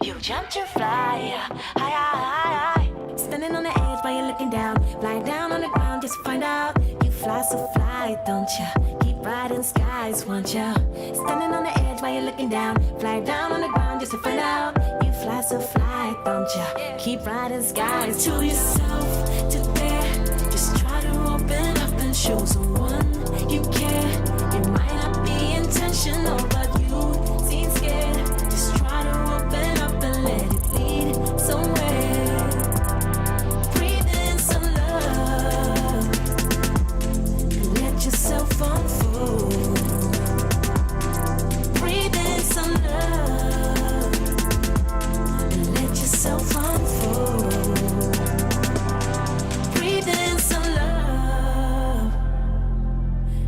You jump to fly, high, high, high. Standing on the edge while you're looking down, flying down on the ground just to find out. You fly so fly, don't ya? Keep riding skies, won't ya? Standing on the edge while you're looking down, fly down on the ground just to find out. You fly so fly, don't ya? Keep riding skies. To yourself, to there, just try to open up and show someone you care. It might not be intentional, but you seem scared. Just try to open up and let it lead somewhere. Breathe in some love and let yourself unfold. Breathe in some love and let yourself unfold. Breathe in some love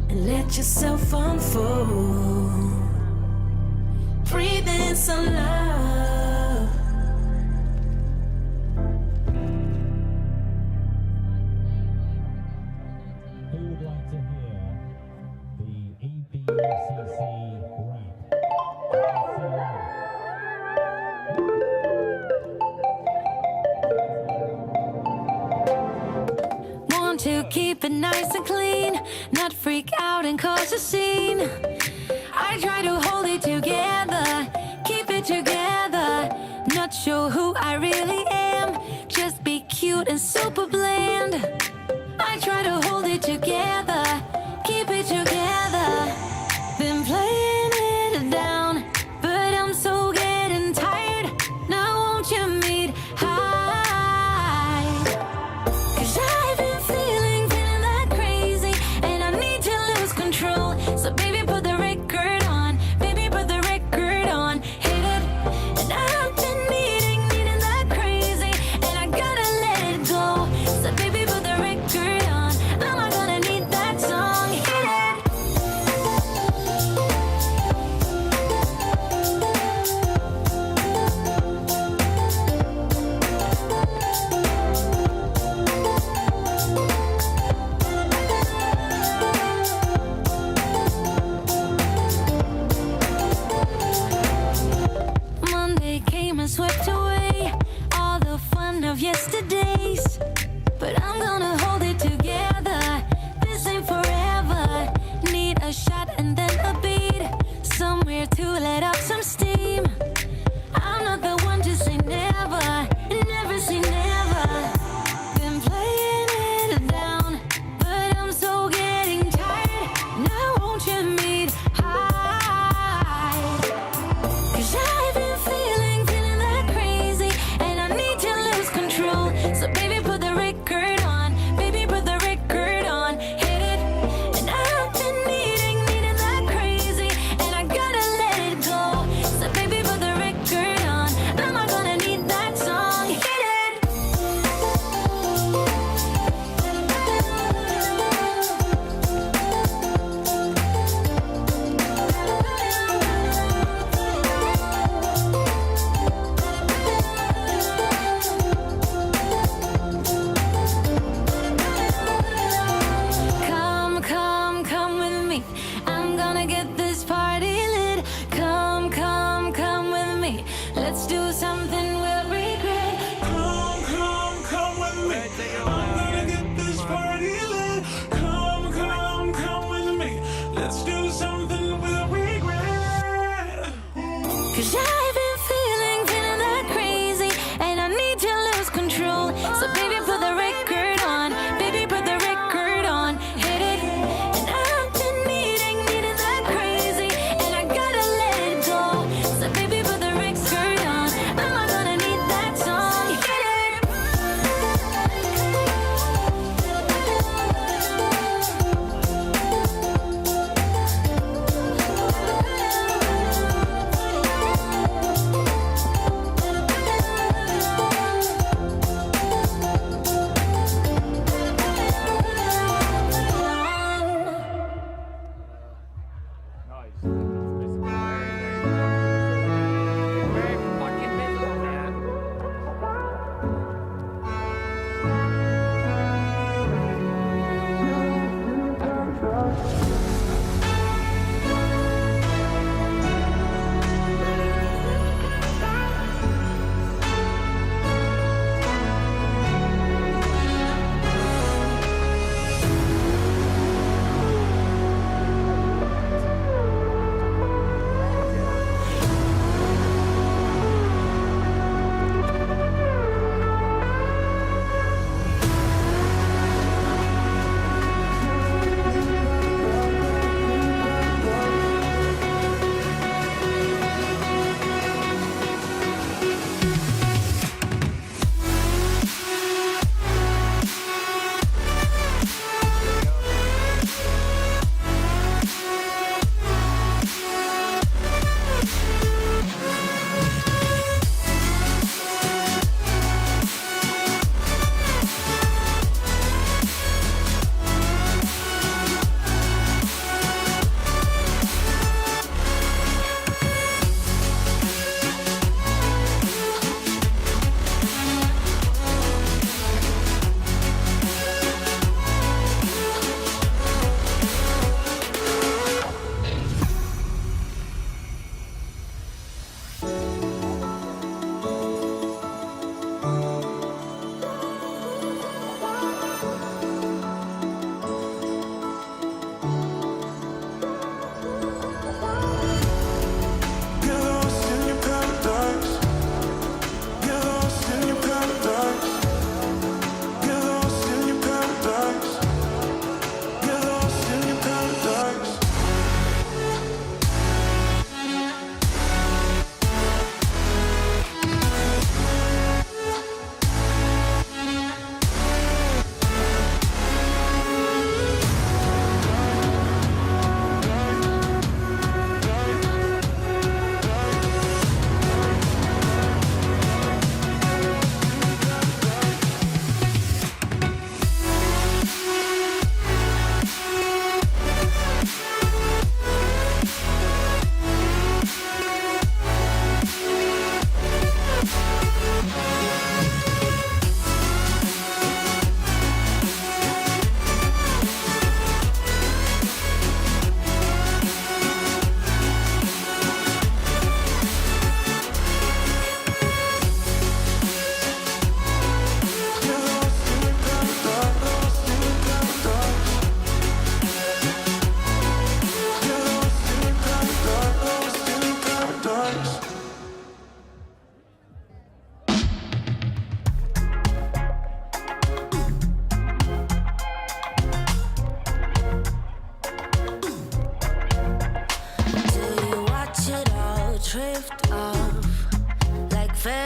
and let yourself unfold. Breathe in some love. Who would like to hear the EBUCC rap? Want to keep it nice and clean, not freak out and cause a scene. I try to hold it together, keep it together. Not sure who I really am, just be cute and super bland. I try to hold it together, keep it together. Been playing it down, but I'm so getting tired. Now won't you meet high? 'Cause I've been feeling that crazy, and I need to lose control. So baby, put the record on, baby, put the record on, hit it. And I've been needing that crazy, and I gotta let it go. So baby, put the record on, I'm not gonna need that song, hit it. Monday came and swept away all the fun of yesterdays. But I'm gonna hold it together, this ain't forever. Need a shot and then a beat, somewhere to let out some steam. I'm not the one to say never, never say never. Been playing it down, but I'm so getting tired. Now won't you meet high? 'Cause I've been feeling that crazy, and I need to lose control. So baby, put the record on, baby, put the record on, hit it. And I've been needing that crazy, and I gotta let it go. So baby, put the record on, I'm not gonna need that song, hit it. Come with me. I'm gonna get this party lit. Come with me. Let's do something we'll regret. Come with me. I'm gonna get this party lit. Come with me. Let's do something we'll regret. 'Cause I've been feeling that crazy, and I need to lose control. So baby, put the record on, baby, put the record on, hit it. And I've been needing that crazy, and I gotta let it go. So baby, put the record on, I'm not gonna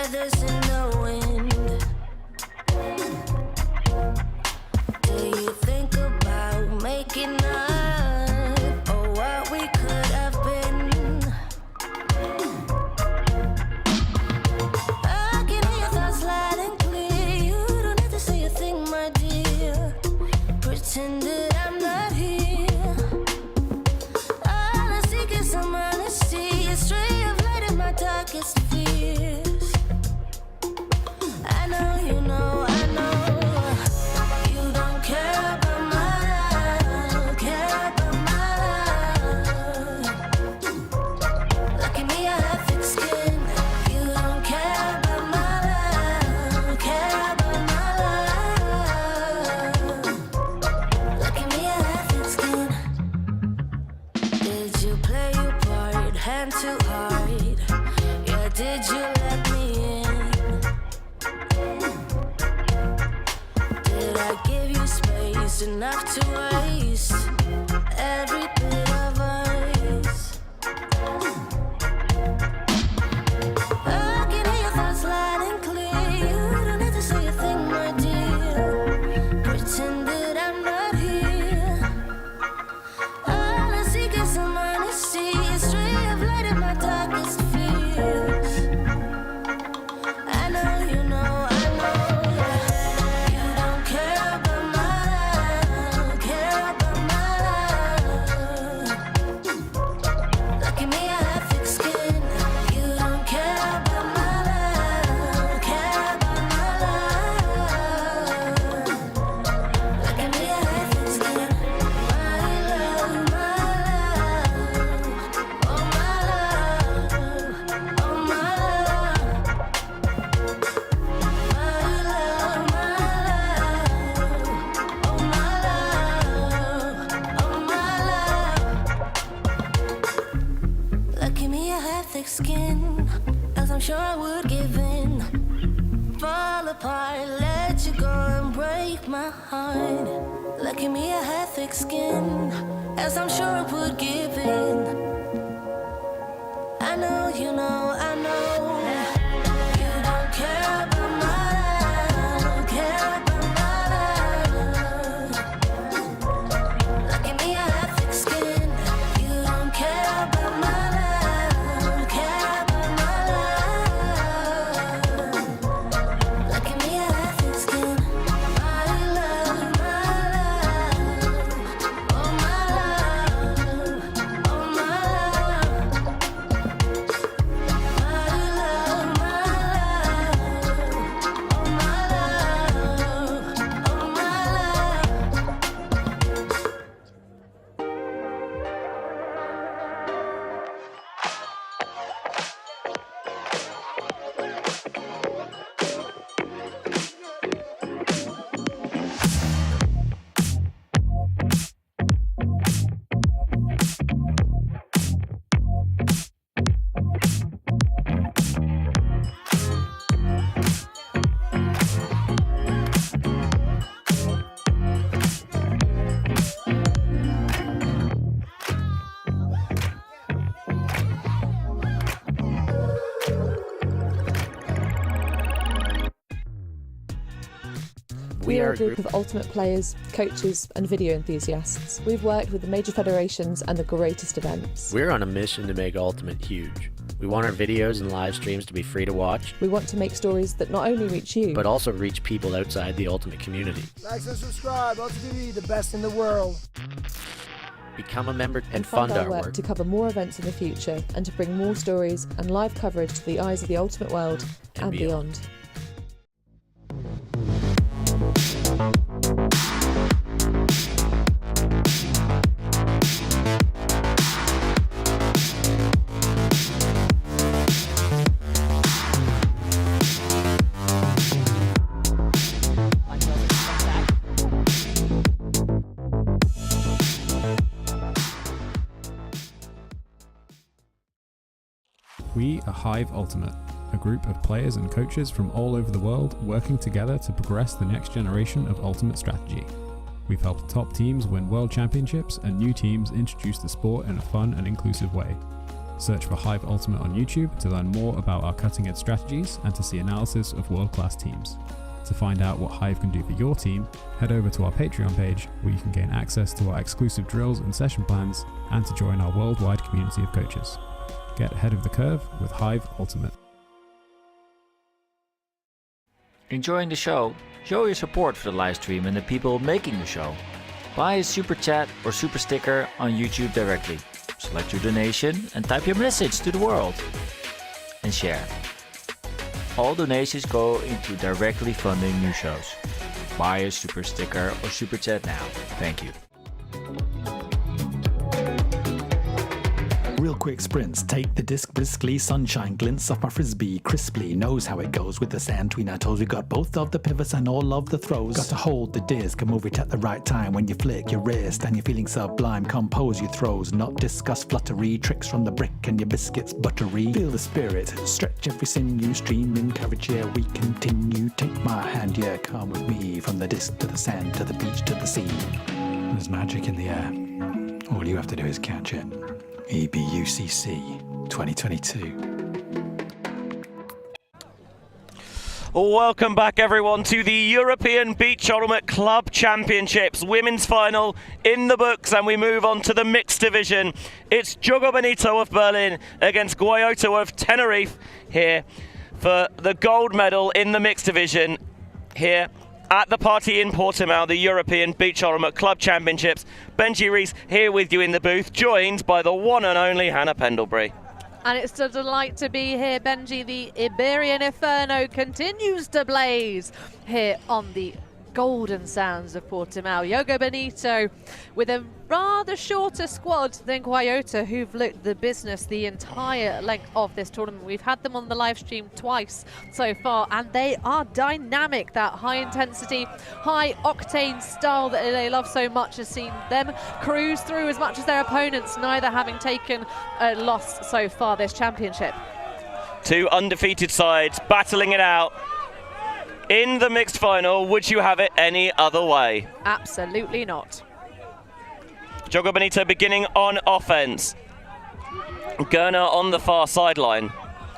feathers in the wind. Do you think about making up or what we could have been? I can hear your thoughts loud and clear. You don't have to say a thing, my dear. Pretend that I'm not here. All I seek is some honesty, a stray of light in my darkest fears. I know you know, I know. You don't care about my love, care about my love. Look at me, I have thick skin. You don't care about my love, care about my love. Look at me, I have thick skin. Did you play your part, hand too hard? Yeah, did you let me in? Did I give you space enough to waste every bit of ice? I can hear your thoughts loud and clear. You don't have to say a thing, my dear. Pretend that I'm not here. All I seek is some honesty, a stray of light in my darkest fears. I know you know, I know. You don't care about my love, care about my love. Look at me, I have thick skin. You don't care about my love, care about my love. Look at me, I have thick skin. My love, oh my love, oh my love. My love, oh my love, oh my love. Look at me, I have thick skin, else I'm sure I would give in. Fall apart, let you go and break my heart. Look at me, I have thick skin, else I'm sure I would give in. I know you know, I know. You don't care about my love, care about my love. Look at me, I have thick skin. You don't care about my love, care about my love. Look at me, I have thick skin. My love, oh my love, oh my love. We are a group of ultimate players, coaches and video enthusiasts. We've worked with the major federations and the greatest events. We're on a mission to make Ultimate huge. We want our videos and live streams to be free to watch. We want to make stories that not only reach you, but also reach people outside the Ultimate community. Like and subscribe, ULTI.TV, the best in the world. Become a member and fund our work to cover more events in the future and to bring more stories and live coverage to the eyes of the Ultimate world and beyond. We are Hive Ultimate, a group of players and coaches from all over the world working together to progress the next generation of Ultimate strategy. We've helped top teams win world championships and new teams introduce the sport in a fun and inclusive way. Search for Hive Ultimate on YouTube to learn more about our cutting edge strategies and to see analysis of world-class teams. To find out what Hive can do for your team, head over to our Patreon page where you can gain access to our exclusive drills and session plans and to join our worldwide community of coaches. Get ahead of the curve with Hive Ultimate. Enjoying the show? Show your support for the live stream and the people making the show. Buy a super chat or super sticker on YouTube directly. Select your donation and type your message to the world. And share. All donations go into directly funding new shows. Buy a super sticker or super chat now. Thank you. Real quick sprints, take the disc briskly, sunshine glints off my frisbee crisply, knows how it goes with the sand between our toes. We got both of the pivots and all of the throws. Got to hold the disc and move it at the right time. When you flick your wrist and you're feeling sublime, compose your throws, not discuss fluttery, tricks from the brick and your biscuits buttery. Feel the spirit, stretch every sinew, stream, encourage, yeah, we continue. Take my hand, yeah, come with me, from the disc to the sand, to the beach, to the sea. There's magic in the air. All you have to do is catch it. EBUCC 2022. Welcome back everyone to the European Beach Ultimate Club Championships women's final in the books, and we move on to the mixed division. It's Jogo Benito of Berlin against Guayota of Tenerife here for the gold medal in the mixed division here at the party in Portimão, the European Beach Ultimate Club Championships. Benji Rees here with you in the booth, joined by the one and only Hannah Pendlebury. And it's a delight to be here, Benji. The Iberian Inferno continues to blaze here on the golden sands of Portimão. Jogo Benito with a rather shorter squad than Guayota, who've looked the business the entire length of this tournament. We've had them on the live stream twice so far, and they are dynamic. That high intensity, high octane style that they love so much has seen them cruise through as much as their opponents, neither having taken a loss so far this championship. Two undefeated sides battling it out in the mixed final. Would you have it any other way? Absolutely not. Jogo Benito beginning on offense. Gerner on the far sideline.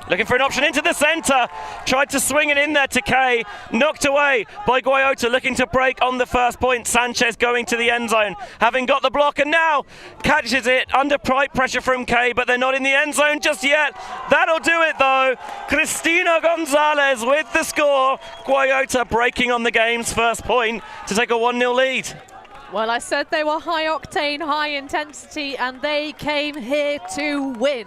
Looking for an option into the centre. Tried to swing it in there to Kay. Knocked away by Guayota, looking to break on the first point. Sanchez going to the end zone, having got the block, and now catches it under pressure from Kay, but they're not in the end zone just yet. That'll do it though. Cristina Gonzalez with the score. Guayota breaking on the game's first point to take a 1-0 lead. Well, I said they were high octane, high intensity, and they came here to win.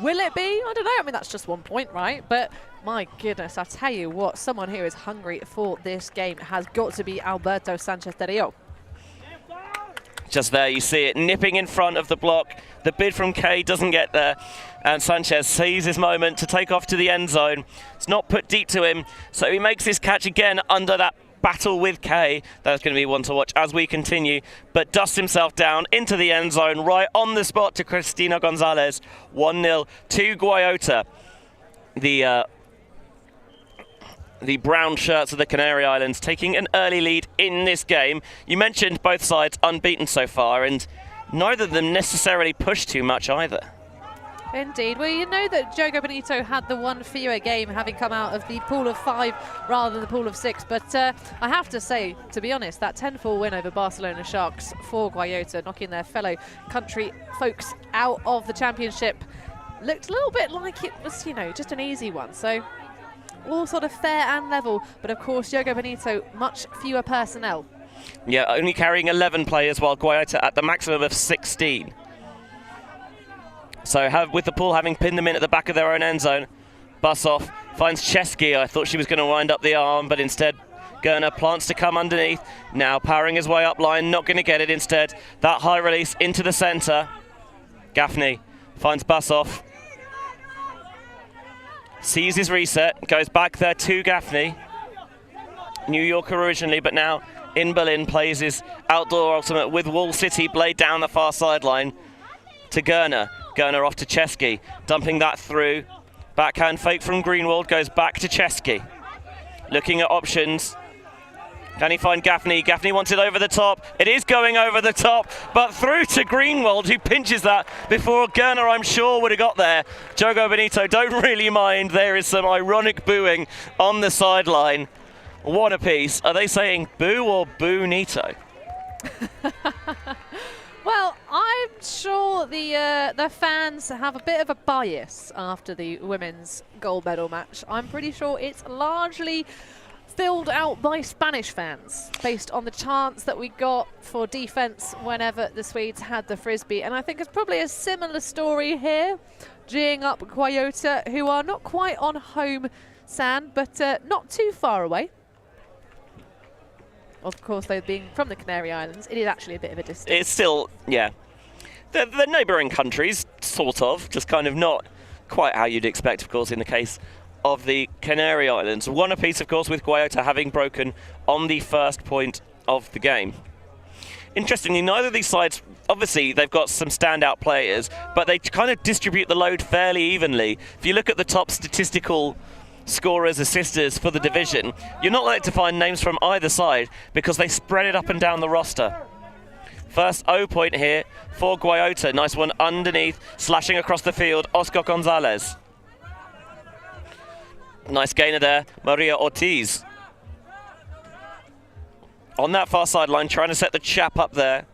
Will it be? I don't know. I mean, that's just 1 point, right? But my goodness, I tell you what, someone who is hungry for this game has got to be Alberto Sanchez de Rio. Just there, you see it nipping in front of the block. The bid from Kay doesn't get there, and Sanchez sees his moment to take off to the end zone. It's not put deep to him, so he makes his catch again under that battle with Kay. That's going to be one to watch as we continue, but dusts himself down into the end zone right on the spot to Cristina Gonzalez. 1-0 to Guayota. The brown shirts of the Canary Islands taking an early lead in this game. You mentioned both sides unbeaten so far, and neither of them necessarily pushed too much either. Indeed. Well, you know that Jogo Benito had the one fewer game, having come out of the pool of 5 rather than the pool of 6. But I have to say, to be honest, that 10-4 win over Barcelona Sharks for Guayota, knocking their fellow country folks out of the championship, looked a little bit like it was, you know, just an easy one. So all sort of fair and level. But of course, Jogo Benito, much fewer personnel. Yeah, only carrying 11 players, while Guayota at the maximum of 16. So with the pool having pinned them in at the back of their own end zone, Basov finds Chesky. I thought she was going to wind up the arm, but instead Gerner plants to come underneath. Now powering his way up line, not going to get it. Instead, that high release into the centre. Gaffney finds Basov. Sees his reset, goes back there to Gaffney. New Yorker originally, but now in Berlin, plays his outdoor ultimate with Wall City, blade down the far sideline to Gerner. Gerner off to Chesky, dumping that through. Backhand fake from Greenwald, goes back to Chesky. Looking at options. Can he find Gaffney? Gaffney wants it over the top. It is going over the top, but through to Greenwald, who pinches that before Gerner, I'm sure, would have got there. Jogo Benito don't really mind. There is some ironic booing on the sideline. What a piece. Are they saying boo or boo-nito? Well, I'm sure the fans have a bit of a bias after the women's gold medal match. I'm pretty sure it's largely filled out by Spanish fans based on the chance that we got for defense whenever the Swedes had the frisbee. And I think it's probably a similar story here, geeing up Guayota, who are not quite on home sand, but not too far away. Of course, though, being from the Canary Islands, it is actually a bit of a distance. It's still, yeah. The neighbouring countries, sort of, just kind of not quite how you'd expect, of course, in the case of the Canary Islands. One apiece, of course, with Guayota having broken on the first point of the game. Interestingly, neither of these sides, obviously, they've got some standout players, but they kind of distribute the load fairly evenly. If you look at the top statistical scorers, assisters for the division, you're not likely to find names from either side because they spread it up and down the roster. First O point here for Guayota. Nice one underneath, slashing across the field, Oscar Gonzalez. Nice gainer there, Maria Ortiz. On that far sideline, trying to set the chap up there.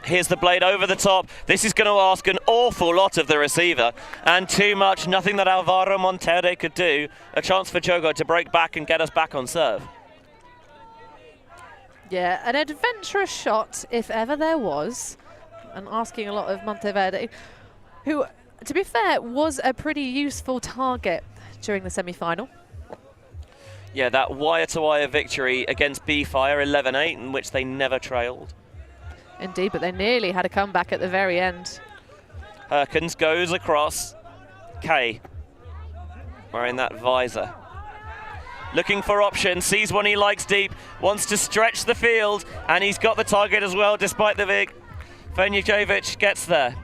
Here's the blade over the top. This is going to ask an awful lot of the receiver, and too much, nothing that Alvaro Monterrey could do. A chance for Jogo to break back and get us back on serve. Yeah, an adventurous shot, if ever there was, and asking a lot of Monteverde, who, to be fair, was a pretty useful target during the semi-final. Yeah, that wire-to-wire victory against B-Fire 11-8, in which they never trailed. Indeed, but they nearly had a comeback at the very end. Herkins goes across. Kay wearing that visor. Looking for options, sees one he likes deep, wants to stretch the field, and he's got the target as well, despite the Vig. Venjakovic gets there.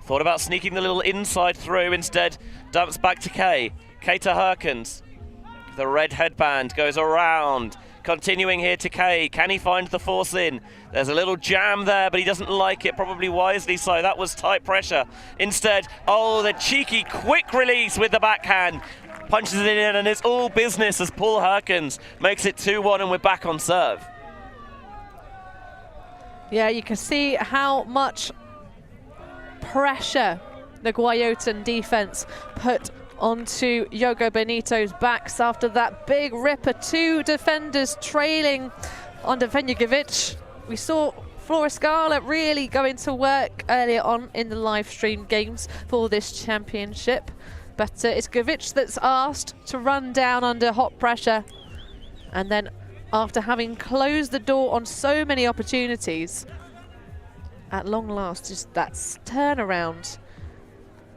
Thought about sneaking the little inside through, instead dumps back to Kay. Kay to Herkins. The red headband goes around. Continuing here to Kay. Can he find the force in? There's a little jam there, but he doesn't like it, probably wisely so. That was tight pressure. Instead, oh, the cheeky quick release with the backhand. Punches it in, and it's all business as Paul Herkins makes it 2-1, and we're back on serve. Yeah, you can see how much pressure the Guayotan defense put onto Jogo Benito's backs after that big ripper. Two defenders trailing under Venjakovic. We saw Flora Scarlett really go into work earlier on in the live stream games for this championship. But it's Govic that's asked to run down under hot pressure. And then after having closed the door on so many opportunities, at long last, just that turnaround.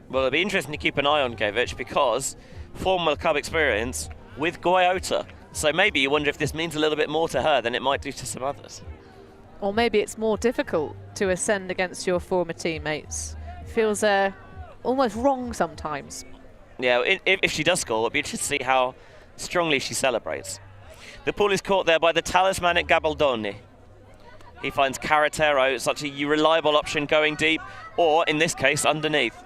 Well, it'll be interesting to keep an eye on Govic because former club experience with Guayota. So maybe you wonder if this means a little bit more to her than it might do to some others. Or maybe it's more difficult to ascend against your former teammates. Feels almost wrong sometimes. Yeah, if she does score, it'll be interesting to see how strongly she celebrates. The ball is caught there by the talismanic Gabaldoni. He finds Carretero, such a reliable option going deep, or in this case, underneath.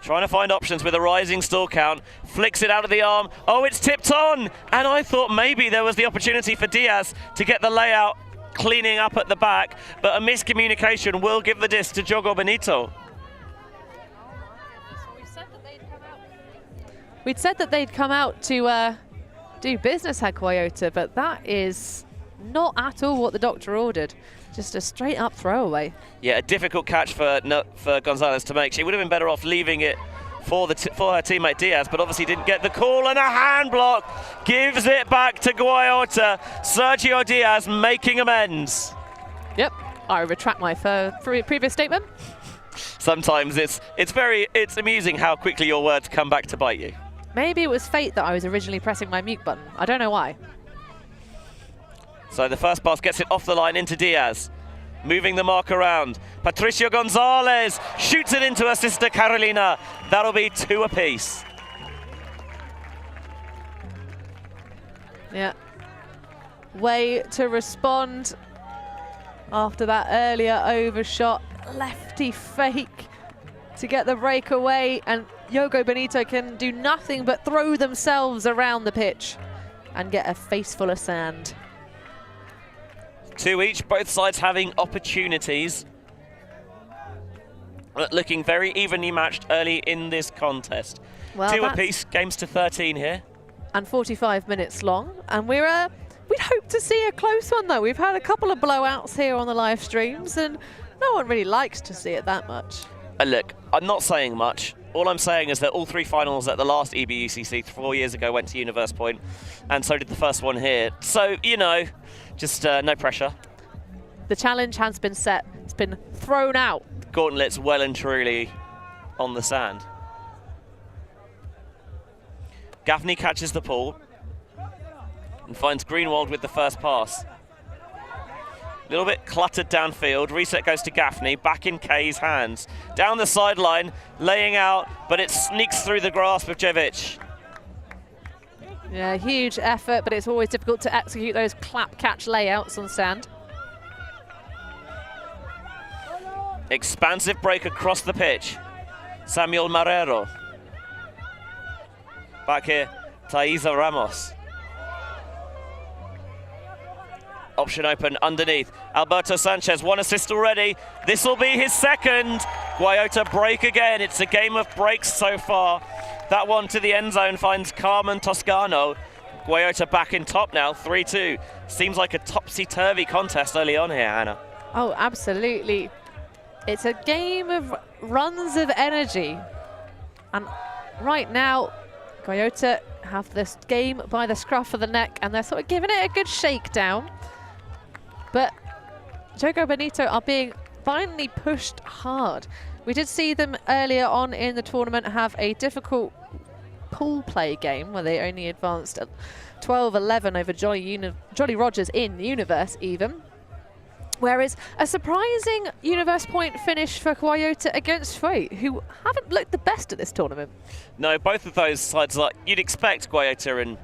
Trying to find options with a rising stall count, flicks it out of the arm. Oh, it's tipped on! And I thought maybe there was the opportunity for Diaz to get the layout cleaning up at the back, but a miscommunication will give the disc to Jogo Benito. We'd said that they'd come out to do business at Guayota, but that is not at all what the doctor ordered. Just a straight up throwaway. Yeah, a difficult catch for Gonzalez to make. She would have been better off leaving it for her teammate Diaz, but obviously didn't get the call, and a hand block gives it back to Guayota. Sergio Diaz making amends. Yep, I retract my previous statement. Sometimes it's amusing how quickly your words come back to bite you. Maybe it was fate that I was originally pressing my mute button. I don't know why. So the first pass gets it off the line into Diaz. Moving the mark around. Patricio Gonzalez shoots it into her sister Carolina. That'll be 2 apiece. Yeah. Way to respond after that earlier overshot. Lefty fake to get the breakaway, and Jogo Benito can do nothing but throw themselves around the pitch and get a face full of sand. 2 each, both sides having opportunities. Looking very evenly matched early in this contest. Well, 2 apiece, games to 13 here. And 45 minutes long, and we'd hope to see a close one though. We've had a couple of blowouts here on the live streams, and no one really likes to see it that much. Look, I'm not saying much. All I'm saying is that all 3 finals at the last EBUCC 4 years ago went to Universe Point, and so did the first one here. So, you know, just no pressure. The challenge has been set. It's been thrown out. Gauntlet's well and truly on the sand. Gaffney catches the ball and finds Greenwald with the first pass. A little bit cluttered downfield. Reset goes to Gaffney, back in Kay's hands. Down the sideline, laying out, but it sneaks through the grasp of Jevic. Yeah, huge effort, but it's always difficult to execute those clap-catch layouts on sand. Expansive break across the pitch. Samuel Marrero. Back here, Thaisa Ramos. Option open underneath. Alberto Sanchez, 1 assist already. This will be his second. Guayota break again. It's a game of breaks so far. That one to the end zone finds Carmen Toscano. Guayota back in top now, 3-2. Seems like a topsy-turvy contest early on here, Hannah. Oh, absolutely. It's a game of runs of energy. And right now, Guayota have this game by the scruff of the neck, and they're sort of giving it a good shakedown. But Jogo Benito are being finally pushed hard. We did see them earlier on in the tournament have a difficult pool play game where they only advanced at 12-11 over Jolly Rogers in Universe even. Whereas a surprising Universe Point finish for Guayota against Fate, who haven't looked the best at this tournament. No, both of those sides, like you'd expect Guayota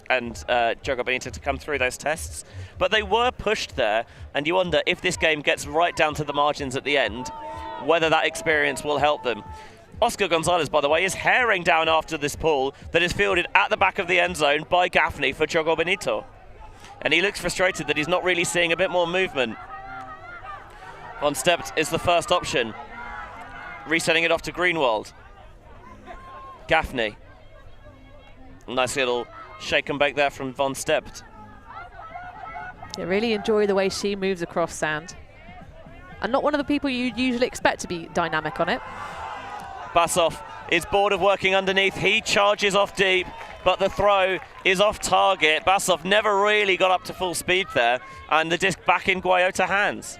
and Jogo Benito to come through those tests, but they were pushed there, and you wonder if this game gets right down to the margins at the end, whether that experience will help them. Oscar Gonzalez, by the way, is herring down after this pull that is fielded at the back of the end zone by Gaffney for Jogo Benito. And he looks frustrated that he's not really seeing a bit more movement. Von Stept is the first option. Resetting it off to Greenwald. Gaffney. Nice little shake and bake there from Von Stept. I really enjoy the way she moves across sand. And not one of the people you'd usually expect to be dynamic on it. Basov is bored of working underneath. He charges off deep, but the throw is off target. Basov never really got up to full speed there, and the disc back in Guayota hands.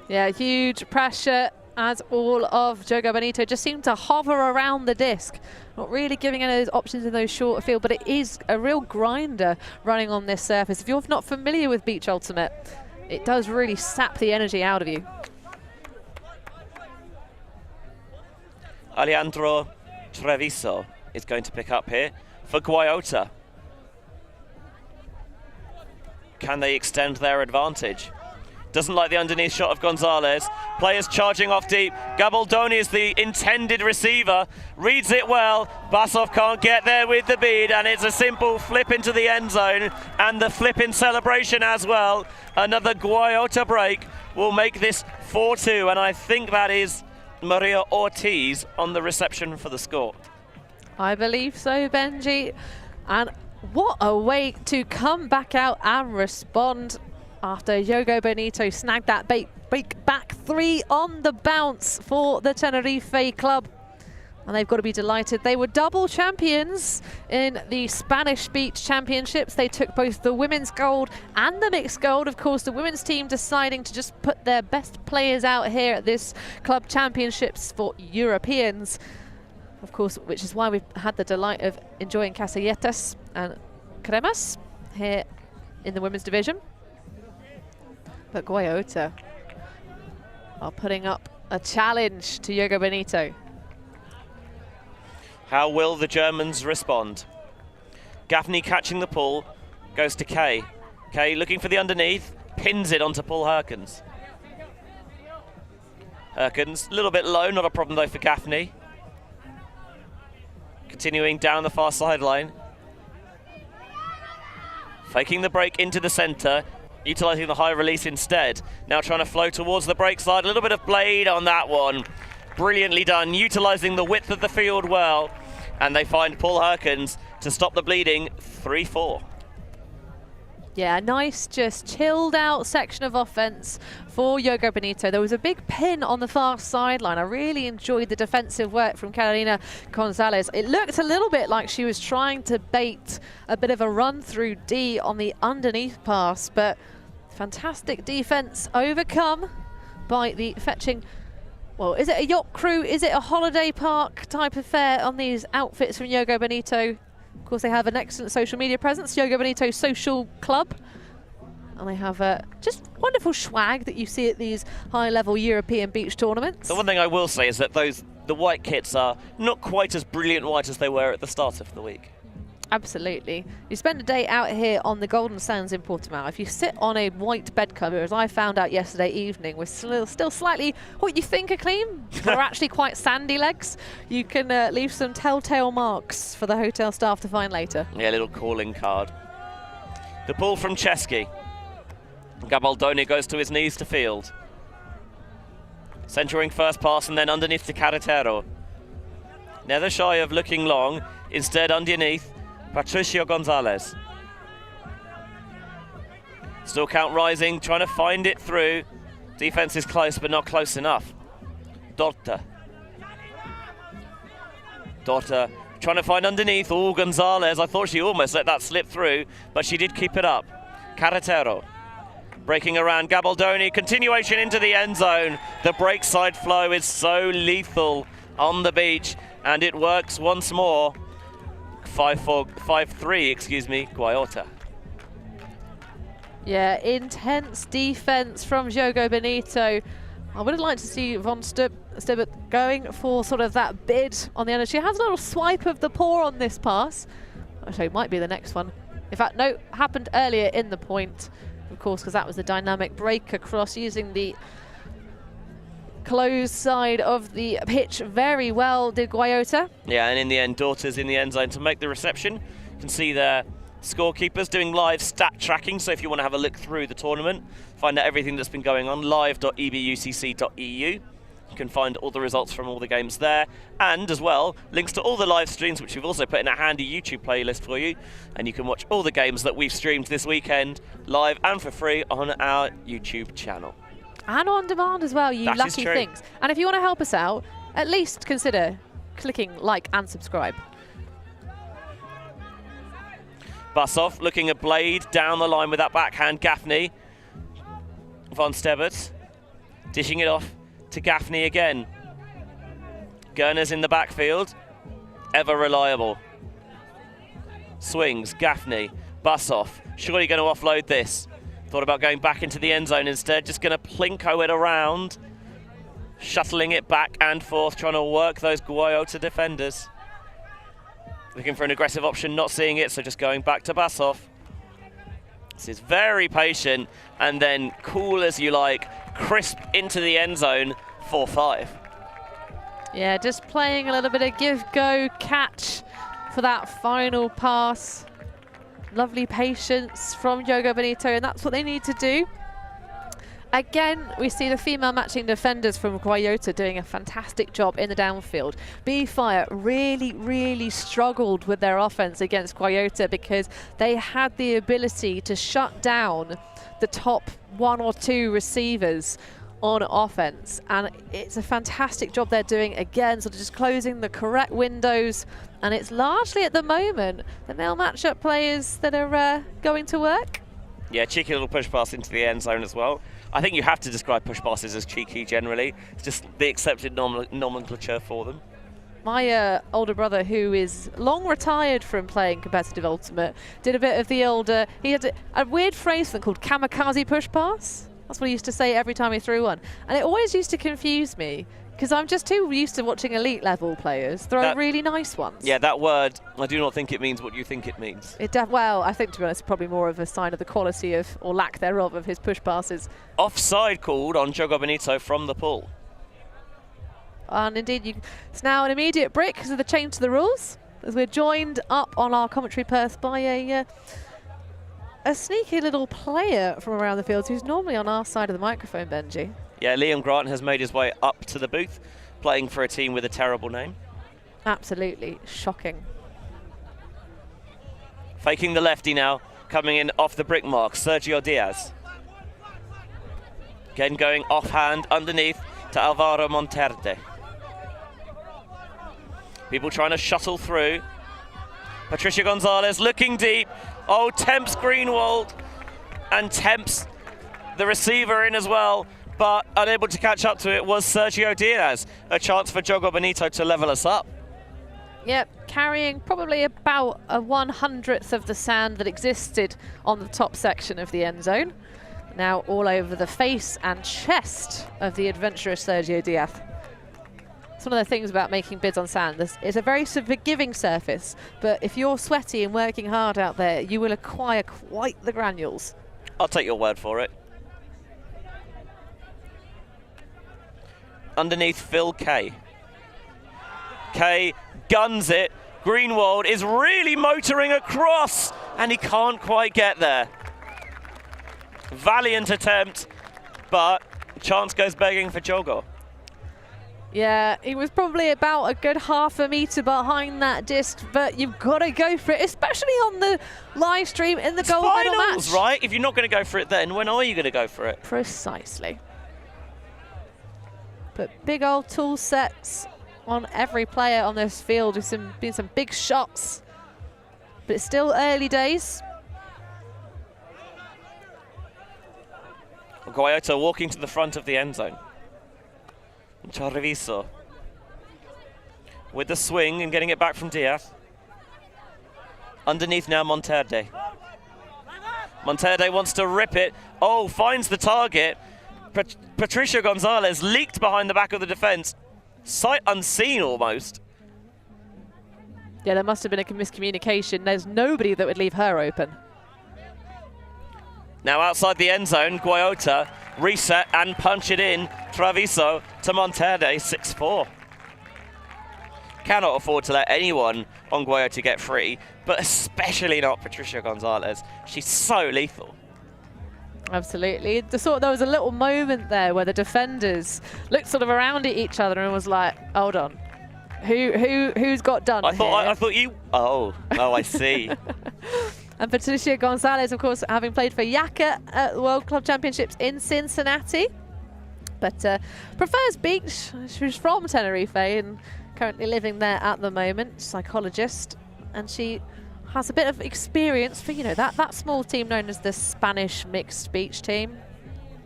Yeah, huge pressure as all of Jogo Benito just seem to hover around the disc. Not really giving any of those options in those shorter field, but it is a real grinder running on this surface. If you're not familiar with Beach Ultimate, it does really sap the energy out of you. Alejandro Treviso is going to pick up here for Guayota. Can they extend their advantage? Doesn't like the underneath shot of Gonzalez. Players charging off deep. Gabaldoni is the intended receiver. Reads it well. Basov can't get there with the bead, and it's a simple flip into the end zone, and the flip in celebration as well. Another Guayota break will make this 4-2, and I think that is Maria Ortiz on the reception for the score. I believe so, Benji. And what a way to come back out and respond after Jogo Benito snagged that back 3 on the bounce for the Tenerife club. And they've got to be delighted. They were double champions in the Spanish Beach Championships. They took both the women's gold and the mixed gold. Of course, the women's team deciding to just put their best players out here at this club championships for Europeans. Of course, which is why we've had the delight of enjoying Caselletas and Cremas here in the women's division. But Guayota are putting up a challenge to Jogo Benito. How will the Germans respond? Gaffney catching the pull, Goes to Kay. Kay looking for the underneath. Pins it onto Paul Herkins. Herkins, a little bit low, not a problem though for Gaffney. Continuing down the far sideline. Faking the break into the centre, utilising the high release instead. Now trying to flow towards the break side. A little bit of blade on that one. Brilliantly done, utilising the width of the field well. And they find Paul Herkins to stop the bleeding, 3-4. Yeah, nice, just chilled out section of offense for Jogo Benito. There was a big pin on the far sideline. I really enjoyed the defensive work from Carolina Gonzalez. It looked a little bit like she was trying to bait a bit of a run through D on the underneath pass, but fantastic defense overcome by the fetching. Well, is it a yacht crew? Is it a holiday park type affair on these outfits from Jogo Benito? Of course, they have an excellent social media presence, Jogo Benito Social Club. And they have just wonderful swag that you see at these high-level European beach tournaments. The one thing I will say is that the white kits are not quite as brilliant white as they were at the start of the week. Absolutely. You spend a day out here on the Golden Sands in Portimão. If you sit on a white bed cover, as I found out yesterday evening, with still slightly what you think are clean, but are actually quite sandy legs, you can leave some telltale marks for the hotel staff to find later. Yeah, a little calling card. The ball from Chesky. Gabaldoni goes to his knees to field. Centering first pass and then underneath to Carretero. Never shy of looking long, instead underneath Patricio Gonzalez. Still count rising, trying to find it through. Defense is close, but not close enough. Dorta trying to find underneath. Oh, Gonzalez, I thought she almost let that slip through, but she did keep it up. Carretero breaking around Gabaldoni, continuation into the end zone. The break side flow is so lethal on the beach, and it works once more. 5-3, excuse me, Guayota. Yeah, intense defense from Jogo Benito. I would have liked to see Von Stibbert going for sort of that bid on the end. She has a little swipe of the paw on this pass. Actually, it might be the next one. In fact, no, happened earlier in the point, of course, because that was the dynamic break across using the closed side of the pitch very well, did Guayota. Yeah, and in the end, Dorta's in the end zone to make the reception. You can see their scorekeepers doing live stat tracking, so if you want to have a look through the tournament, find out everything that's been going on, live.ebucc.eu. You can find all the results from all the games there, and as well, links to all the live streams, which we've also put in a handy YouTube playlist for you, and you can watch all the games that we've streamed this weekend, live and for free on our YouTube channel. And on demand as well, you That is lucky true. things. And if you want to help us out, at least consider clicking like and subscribe. Basov looking at Blade down the line with that backhand. Gaffney. Von Stebbert dishing it off to Gaffney again. Gurner's in the backfield. Ever reliable. Swings. Gaffney. Basov. Surely going to offload this. Thought about going back into the end zone instead. Just going to plinko it around. Shuttling it back and forth. Trying to work those Guayota defenders. Looking for an aggressive option, not seeing it, so just going back to Basov. This is very patient, and then cool as you like, crisp into the end zone, 4-5. Yeah, just playing a little bit of give, go, catch for that final pass. Lovely patience from Jogo Benito, and that's what they need to do. Again, we see the female matching defenders from Guayota doing a fantastic job in the downfield. B-Fire really struggled with their offense against Guayota because they had the ability to shut down the top 1 or 2 receivers on offense. And it's a fantastic job they're doing, again, sort of just closing the correct windows. And it's largely at the moment the male matchup players that are going to work. Yeah, cheeky little push pass into the end zone as well. I think you have to describe push passes as cheeky generally. It's just the accepted nomenclature for them. My older brother, who is long retired from playing competitive Ultimate, did a bit of the old, he had a weird phrase called kamikaze push pass. That's what he used to say every time he threw one. And it always used to confuse me, because I'm just too used to watching elite level players throw really nice ones. Yeah, that word, I do not think it means what you think it means. Well, I think, to be honest, probably more of a sign of the quality of, or lack thereof, of his push passes. Offside called on Jogo Benito from the pool. And indeed, it's now an immediate break because of the change to the rules, as we're joined up on our commentary berth by a sneaky little player from around the field who's normally on our side of the microphone, Benji. Yeah, Liam Grant has made his way up to the booth, playing for a team with a terrible name. Absolutely shocking. Faking the lefty now, coming in off the brick mark, Sergio Diaz. Again going offhand underneath to Alvaro Monterde. People trying to shuttle through. Patricia Gonzalez looking deep. Oh, tempts Greenwald and tempts the receiver in as well, but unable to catch up to it was Sergio Diaz. A chance for Jogo Benito to level us up. Yep, carrying probably about a 1/100th of the sand that existed on the top section of the end zone. Now all over the face and chest of the adventurous Sergio Diaz. It's one of the things about making bids on sand. It's a very forgiving surface, but if you're sweaty and working hard out there, you will acquire quite the granules. I'll take your word for it. Underneath Phil Kay. Kay guns it. Greenwald is really motoring across, and he can't quite get there. Valiant attempt, but chance goes begging for Jogo. Yeah, he was probably about a good half a metre behind that disc, but you've got to go for it, especially on the live stream in the gold medal match. Right? If you're not going to go for it then, when are you going to go for it? Precisely. But big old tool sets on every player on this field. There's been some big shots, but it's still early days. Guayota walking to the front of the end zone. Treviso with the swing and getting it back from Diaz. Underneath now Monterde. Monterde wants to rip it. Oh, finds the target. Patricia Gonzalez leaked behind the back of the defence. Sight unseen almost. Yeah, there must have been a miscommunication. There's nobody that would leave her open. Now outside the end zone, Guayota reset and punch it in. Treviso to Monterde, 6-4. Cannot afford to let anyone on Guayota get free, but especially not Patricia Gonzalez. She's so lethal. Absolutely. There was a little moment there where the defenders looked sort of around at each other and was like, hold on, who's got done I here? thought you. Oh, I see. And Patricia Gonzalez, of course, having played for Yaka at the World Club Championships in Cincinnati, but prefers beach. She's from Tenerife and currently living there at the moment, psychologist, and she has a bit of experience for, you know, that small team known as the Spanish mixed beach team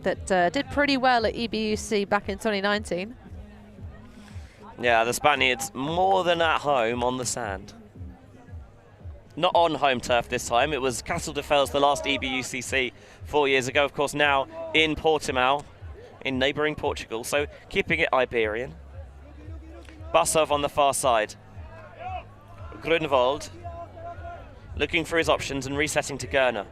that did pretty well at EBUCC back in 2019. Yeah, the Spaniards more than at home on the sand. Not on home turf this time. It was Casteldefels, the last EBUCC 4 years ago. Of course, now in Portimão, in neighbouring Portugal. So keeping it Iberian. Basov on the far side. Grunwald looking for his options and resetting to Gerner.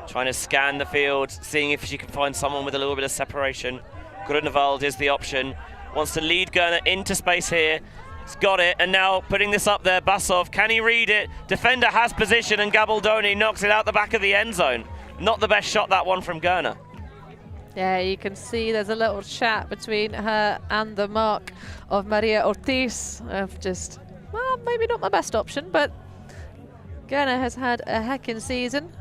Trying to scan the field, seeing if she can find someone with a little bit of separation. Grunwald is the option. Wants to lead Gerner into space here. He's got it, and now putting this up there, Basov, can he read it? Defender has position, and Gabaldoni knocks it out the back of the end zone. Not the best shot, that one from Gerner. Yeah, you can see there's a little chat between her and the mark of Maria Ortiz of just, well, maybe not my best option, but Gerner has had a heckin' season.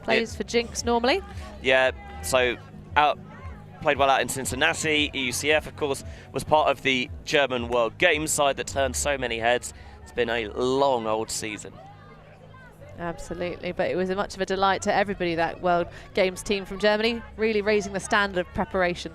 Plays for Jinx normally. Yeah, so played well out in Cincinnati. EUCF, of course, was part of the German World Games side that turned so many heads. It's been a long old season. Absolutely, but it was much of a delight to everybody, that World Games team from Germany, really raising the standard of preparation.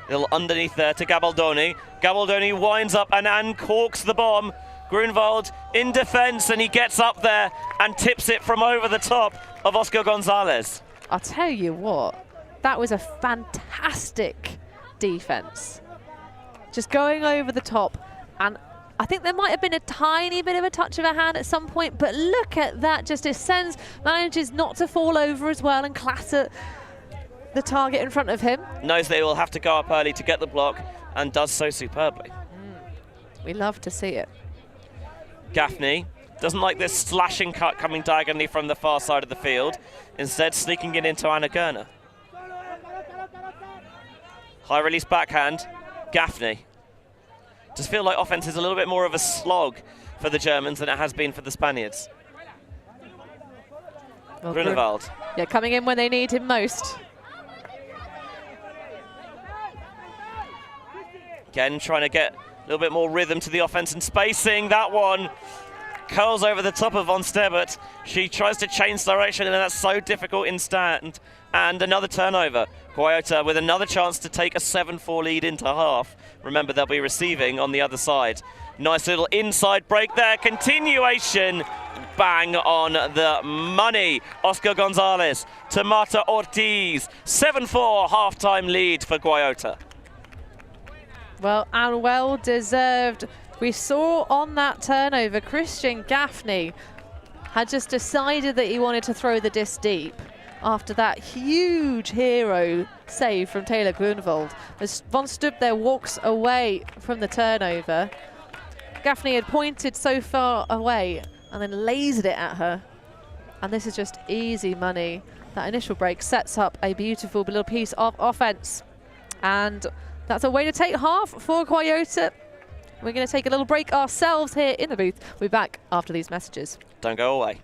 Little underneath there to Gabaldoni. Gabaldoni winds up and uncorks the bomb. Grunwald in defence, and he gets up there and tips it from over the top of Oscar Gonzalez. I'll tell you what, That was a fantastic defense. Just going over the top, and I think there might have been a tiny bit of a touch of a hand at some point, but look at that, just descends, manages not to fall over as well and clatter the target in front of him. Knows they will have to go up early to get the block, and does so superbly. We love to see it. Gaffney doesn't like this slashing cut coming diagonally from the far side of the field, instead sneaking it into Anna Gerner. High release backhand, Gaffney. Just feel like offense is a little bit more of a slog for the Germans than it has been for the Spaniards. Well, Grunewald. Yeah, coming in when they need him most. Again, trying to get a little bit more rhythm to the offense and spacing. That one curls over the top of Von Stebert. She tries to change direction, and that's so difficult in stand. And another turnover. Guayota with another chance to take a 7-4 lead into half. Remember, they'll be receiving on the other side. Nice little inside break there. Continuation. Bang on the money. Oscar Gonzalez to Marta Ortiz. 7-4 halftime lead for Guayota. Well, and well deserved. We saw on that turnover, Christian Gaffney had just decided that he wanted to throw the disc deep after that huge hero save from Taylor Grunewald. As Von Stub there walks away from the turnover, Gaffney had pointed so far away and then lasered it at her. And this is just easy money. That initial break sets up a beautiful little piece of offense. And that's a way to take half for Guayota. We're going to take a little break ourselves here in the booth. We'll be back after these messages. Don't go away.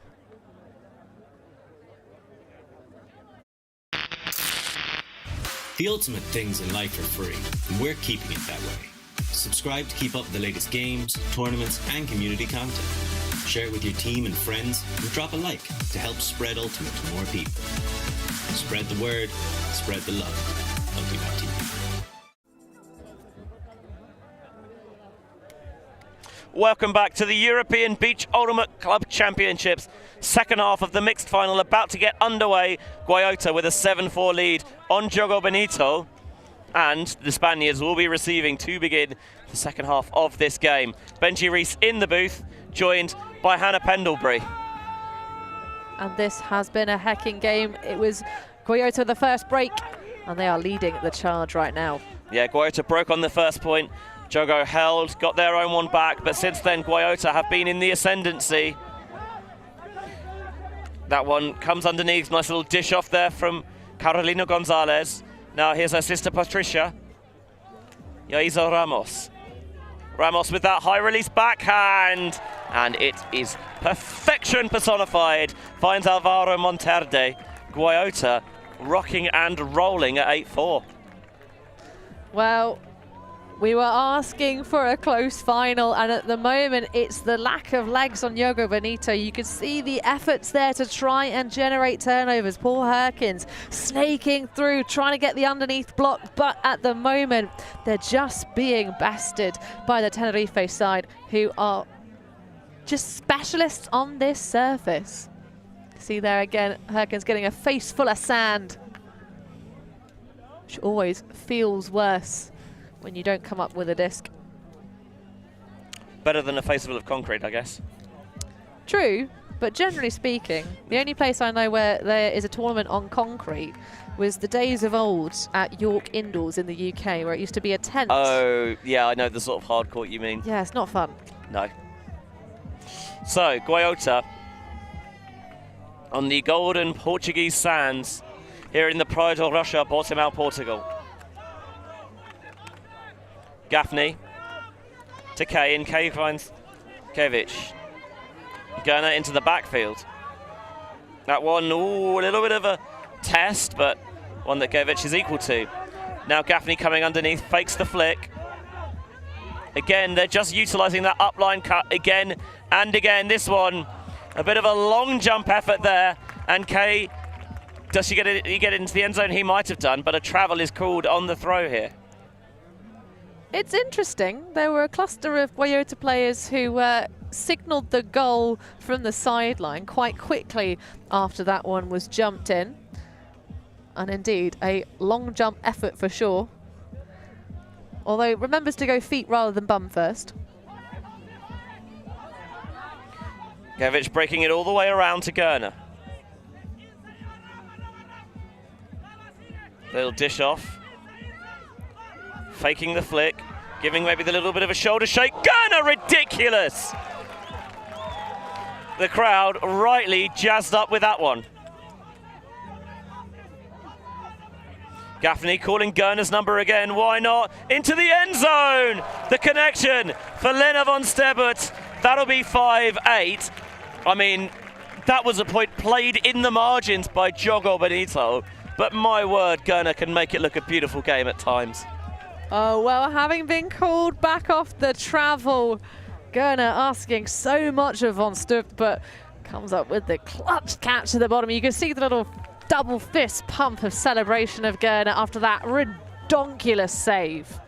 The ultimate things in life are free, and we're keeping it that way. Subscribe to keep up with the latest games, tournaments, and community content. Share it with your team and friends, and drop a like to help spread Ultimate to more people. Spread the word, spread the love. ULTI.TV. Welcome back to the European Beach Ultimate Club Championships. Second half of the mixed final about to get underway. Guayota with a 7-4 lead on Jogo Benito. And the Spaniards will be receiving to begin the second half of this game. Benji Rees in the booth, joined by Hannah Pendlebury. And this has been a hecking game. It was Guayota the first break, and they are leading the charge right now. Yeah, Guayota broke on the first point. Jogo held, got their own one back, but since then Guayota have been in the ascendancy. That one comes underneath, nice little dish off there from Carolina Gonzalez. Now here's her sister Patricia. Yaiza Ramos. Ramos with that high release backhand, and it is perfection personified. Finds Alvaro Monterde. Guayota rocking and rolling at 8-4. Well, we were asking for a close final, and at the moment it's the lack of legs on Jogo Benito. You can see the efforts there to try and generate turnovers. Paul Herkins snaking through, trying to get the underneath block, but at the moment they're just being bested by the Tenerife side, who are just specialists on this surface. See there again, Herkins getting a face full of sand, which always feels worse when you don't come up with a disc. Better than a face full of concrete, I guess. True, but generally speaking, the only place I know where there is a tournament on concrete was the days of old at York Indoors in the UK, where it used to be a tent. Oh, yeah, I know the sort of hard court you mean. Yeah, it's not fun. No. So, Guayota on the golden Portuguese sands here in the Praia de Rocha, Portimão, Portugal. Gaffney to Kay, and Kay finds Kevic. Gerner into the backfield. That one, ooh, a little bit of a test, but one that Kevic is equal to. Now Gaffney coming underneath, fakes the flick. Again, they're just utilising that upline cut again and again. This one, a bit of a long jump effort there, and Kay, does she get it into the end zone? He might have done, but a travel is called on the throw here. It's interesting. There were a cluster of Guayota players who signalled the goal from the sideline quite quickly after that one was jumped in. And indeed, a long jump effort for sure. Although remembers to go feet rather than bum first. Gevic breaking it all the way around to Gerner. Little dish off. Faking the flick. Giving maybe the little bit of a shoulder shake. Gerner, ridiculous! The crowd rightly jazzed up with that one. Gaffney calling Gerner's number again. Why not? Into the end zone! The connection for Lena von Stebut. That'll be 5-8. I mean, that was a point played in the margins by Jogo Benito. But my word, Gerner can make it look a beautiful game at times. Oh, well, having been called back off the travel, Gerner asking so much of von Stebut, but comes up with the clutch catch at the bottom. You can see the little double fist pump of celebration of Gerner after that redonkulous save.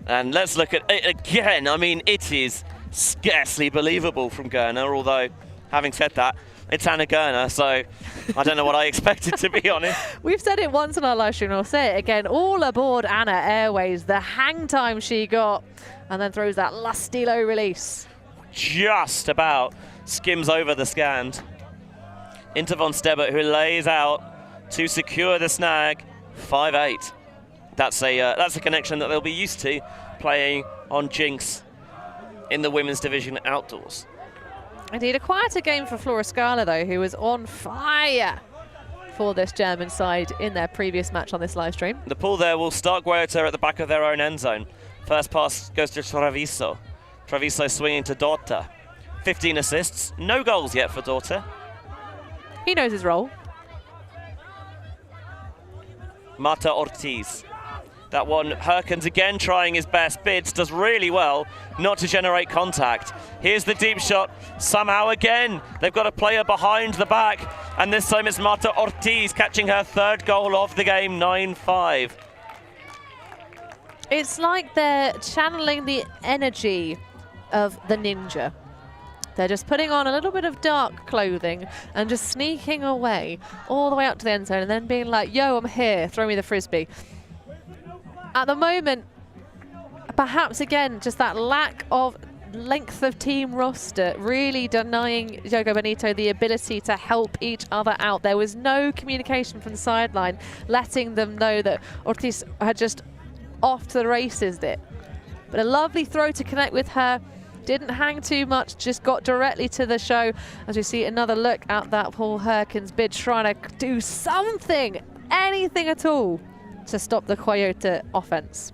And let's look at it again. I mean, it is scarcely believable from Gerner, although, having said that, it's Anna Gerner, so I don't know what I expected, to be honest. We've said it once on our live stream, and I'll say it again. All aboard Anna Airways, the hang time she got, and then throws that Lastilo release. Just about skims over the stand. Into von Stebut, who lays out to secure the snag. 5-8. That's a connection that they'll be used to playing on Jinx in the women's division outdoors. Indeed, a quieter game for Flora Scala, though, who was on fire for this German side in their previous match on this live stream. The pull there will start Guayota at the back of their own end zone. First pass goes to Treviso. Treviso swinging to Dorta. 15 assists, no goals yet for Dorta. He knows his role. Marta Ortiz. That one, Herkens again trying his best. Bids does really well not to generate contact. Here's the deep shot. Somehow again, they've got a player behind the back. And this time it's Marta Ortiz catching her third goal of the game, 9-5. It's like they're channeling the energy of the ninja. They're just putting on a little bit of dark clothing and just sneaking away all the way up to the end zone and then being like, yo, I'm here, throw me the frisbee. At the moment, perhaps again, just that lack of length of team roster really denying Jogo Benito the ability to help each other out. There was no communication from the sideline letting them know that Ortiz had just off to the races there. But a lovely throw to connect with her. Didn't hang too much, just got directly to the show. As we see another look at that Paul Herkens bid, trying to do something, anything at all, to stop the Guayota offense.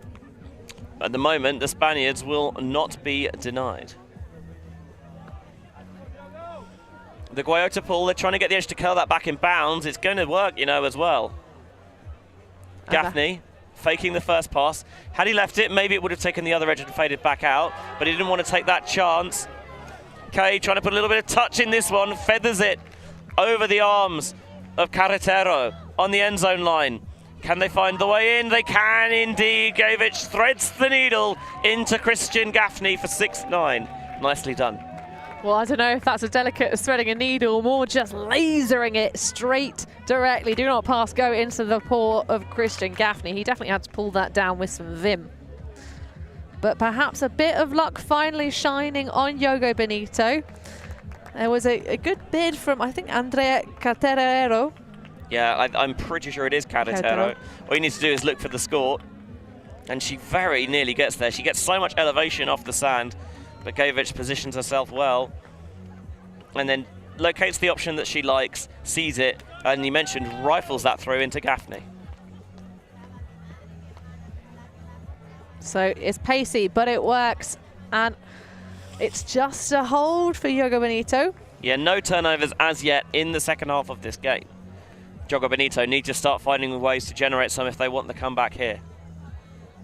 At the moment, the Spaniards will not be denied. The Guayota pull, they're trying to get the edge to curl that back in bounds. It's going to work, you know, as well. Gaffney faking the first pass. Had he left it, maybe it would have taken the other edge and faded back out, but he didn't want to take that chance. Kay trying to put a little bit of touch in this one, feathers it over the arms of Carretero on the end zone line. Can they find the way in? They can indeed. Gevic threads the needle into Christian Gaffney for 6-9. Nicely done. Well, I don't know if that's as delicate as threading a needle, more just lasering it straight directly. Do not pass go into the paw of Christian Gaffney. He definitely had to pull that down with some vim. But perhaps a bit of luck finally shining on Jogo Benito. There was a good bid from, I think, Andrea Carretero. Yeah, I'm pretty sure it is Carretero. All you need to do is look for the score. And she very nearly gets there. She gets so much elevation off the sand. But Gevic positions herself well. And then locates the option that she likes, sees it, and you mentioned rifles that through into Gaffney. So it's pacey, but it works. And it's just a hold for Jogo Benito. Yeah, no turnovers as yet in the second half of this game. Jogo Benito need to start finding ways to generate some if they want the comeback here.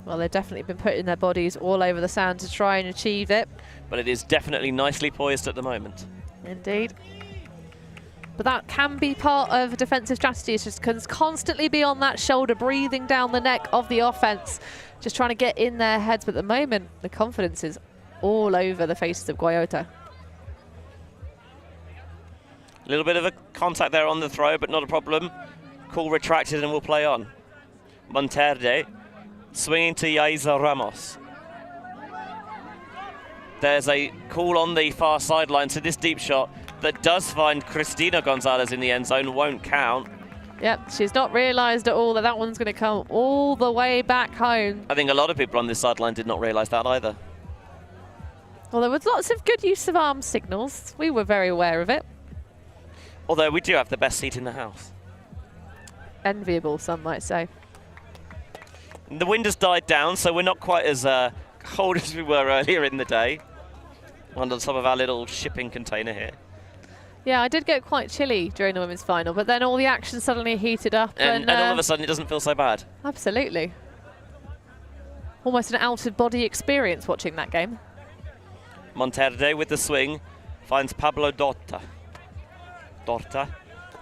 Well, they've definitely been putting their bodies all over the sand to try and achieve it. But it is definitely nicely poised at the moment. Indeed. But that can be part of defensive strategies, just constantly be on that shoulder, breathing down the neck of the offense, just trying to get in their heads. But at the moment, the confidence is all over the faces of Guayota. A little bit of a contact there on the throw, but not a problem. call retracted and will play on. Monterde swinging to Yaiza Ramos. There's a call on the far sideline, so this deep shot that does find Cristina Gonzalez in the end zone won't count. Yep, she's not realised at all that that one's going to come all the way back home. I think a lot of people on this sideline did not realise that either. Well, there was lots of good use of arm signals. We were very aware of it. Although we do have the best seat in the house. Enviable, some might say. The wind has died down, so we're not quite as cold as we were earlier in the day. On top of our little shipping container here. Yeah, I did get quite chilly during the women's final, but then all the action suddenly heated up. And all of a sudden it doesn't feel so bad. Absolutely. Almost an out-of-body experience watching that game. Monterde with the swing finds Pablo Dorta. Dorta.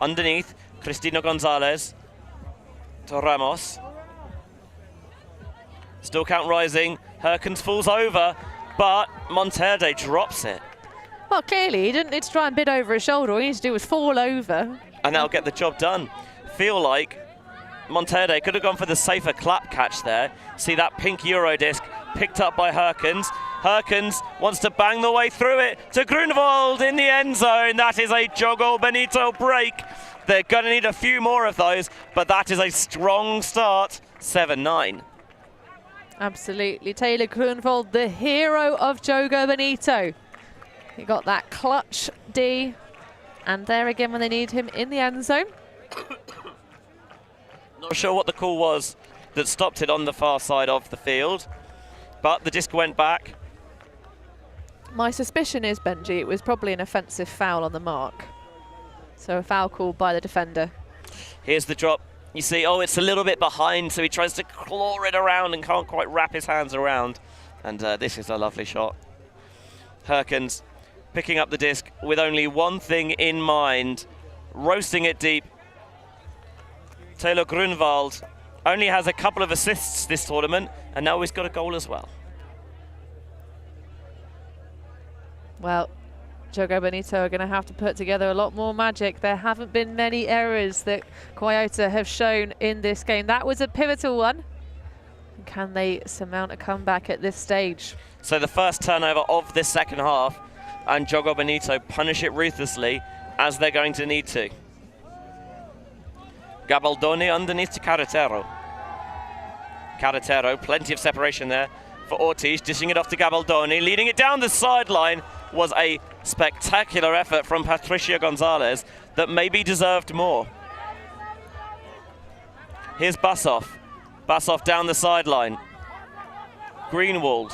Underneath, Cristina Gonzalez to Ramos. Still count rising. Herkens falls over, but Monterde drops it. Well, clearly, he didn't need to try and bid over his shoulder. All he needs to do was fall over. And that'll get the job done. Feel like Monterde could have gone for the safer clap catch there. See that pink Euro disc picked up by Herkens. Herkens wants to bang the way through it to Grunwald in the end zone. That is a Jogo Benito break. They're going to need a few more of those, but that is a strong start. 7-9. Absolutely. Taylor Grunwald, the hero of Jogo Benito. He got that clutch D, and there again when they need him in the end zone. Not sure what the call was that stopped it on the far side of the field, but the disc went back. My suspicion is, Benji, it was probably an offensive foul on the mark. So a foul called by the defender. Here's the drop. You see, oh, it's a little bit behind, so he tries to claw it around and can't quite wrap his hands around. And this is a lovely shot. Herkens picking up the disc with only one thing in mind, roasting it deep. Taylor Grunwald only has a couple of assists this tournament, and now he's got a goal as well. Well, Jogo Benito are going to have to put together a lot more magic. There haven't been many errors that Guayota have shown in this game. That was a pivotal one. Can they surmount a comeback at this stage? So the first turnover of this second half, and Jogo Benito punish it ruthlessly, as they're going to need to. Gabaldoni underneath to Carretero. Carretero, plenty of separation there for Ortiz, dishing it off to Gabaldoni, leading it down the sideline. Was a spectacular effort from Patricia Gonzalez that maybe deserved more. Here's Basov. Basov down the sideline. Greenwald.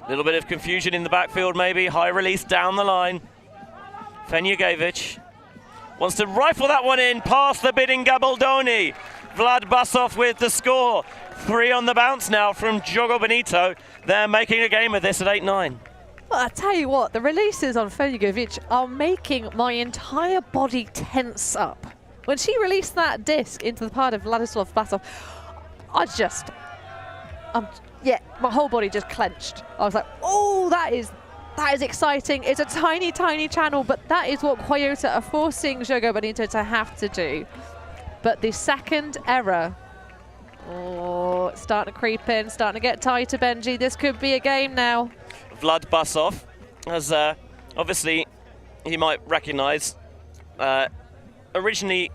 A little bit of confusion in the backfield maybe. High release down the line. Fenjugevic wants to rifle that one in past the bidding Gabaldoni. Vlad Basov with the score. 3 on the bounce now from Jogo Benito. They're making a game of this at 8-9. Well, I tell you what, the releases on Fenjugevic are making my entire body tense up. When she released that disc into the part of Vladislav Basov, yeah, my whole body just clenched. I was like, oh, that is exciting. It's a tiny, tiny channel, but that is what Guayota are forcing Jogo Benito to have to do. But the second error, oh, it's starting to creep in, starting to get tighter, Benji. This could be a game now. Vlad Basov, as obviously you might recognize, originally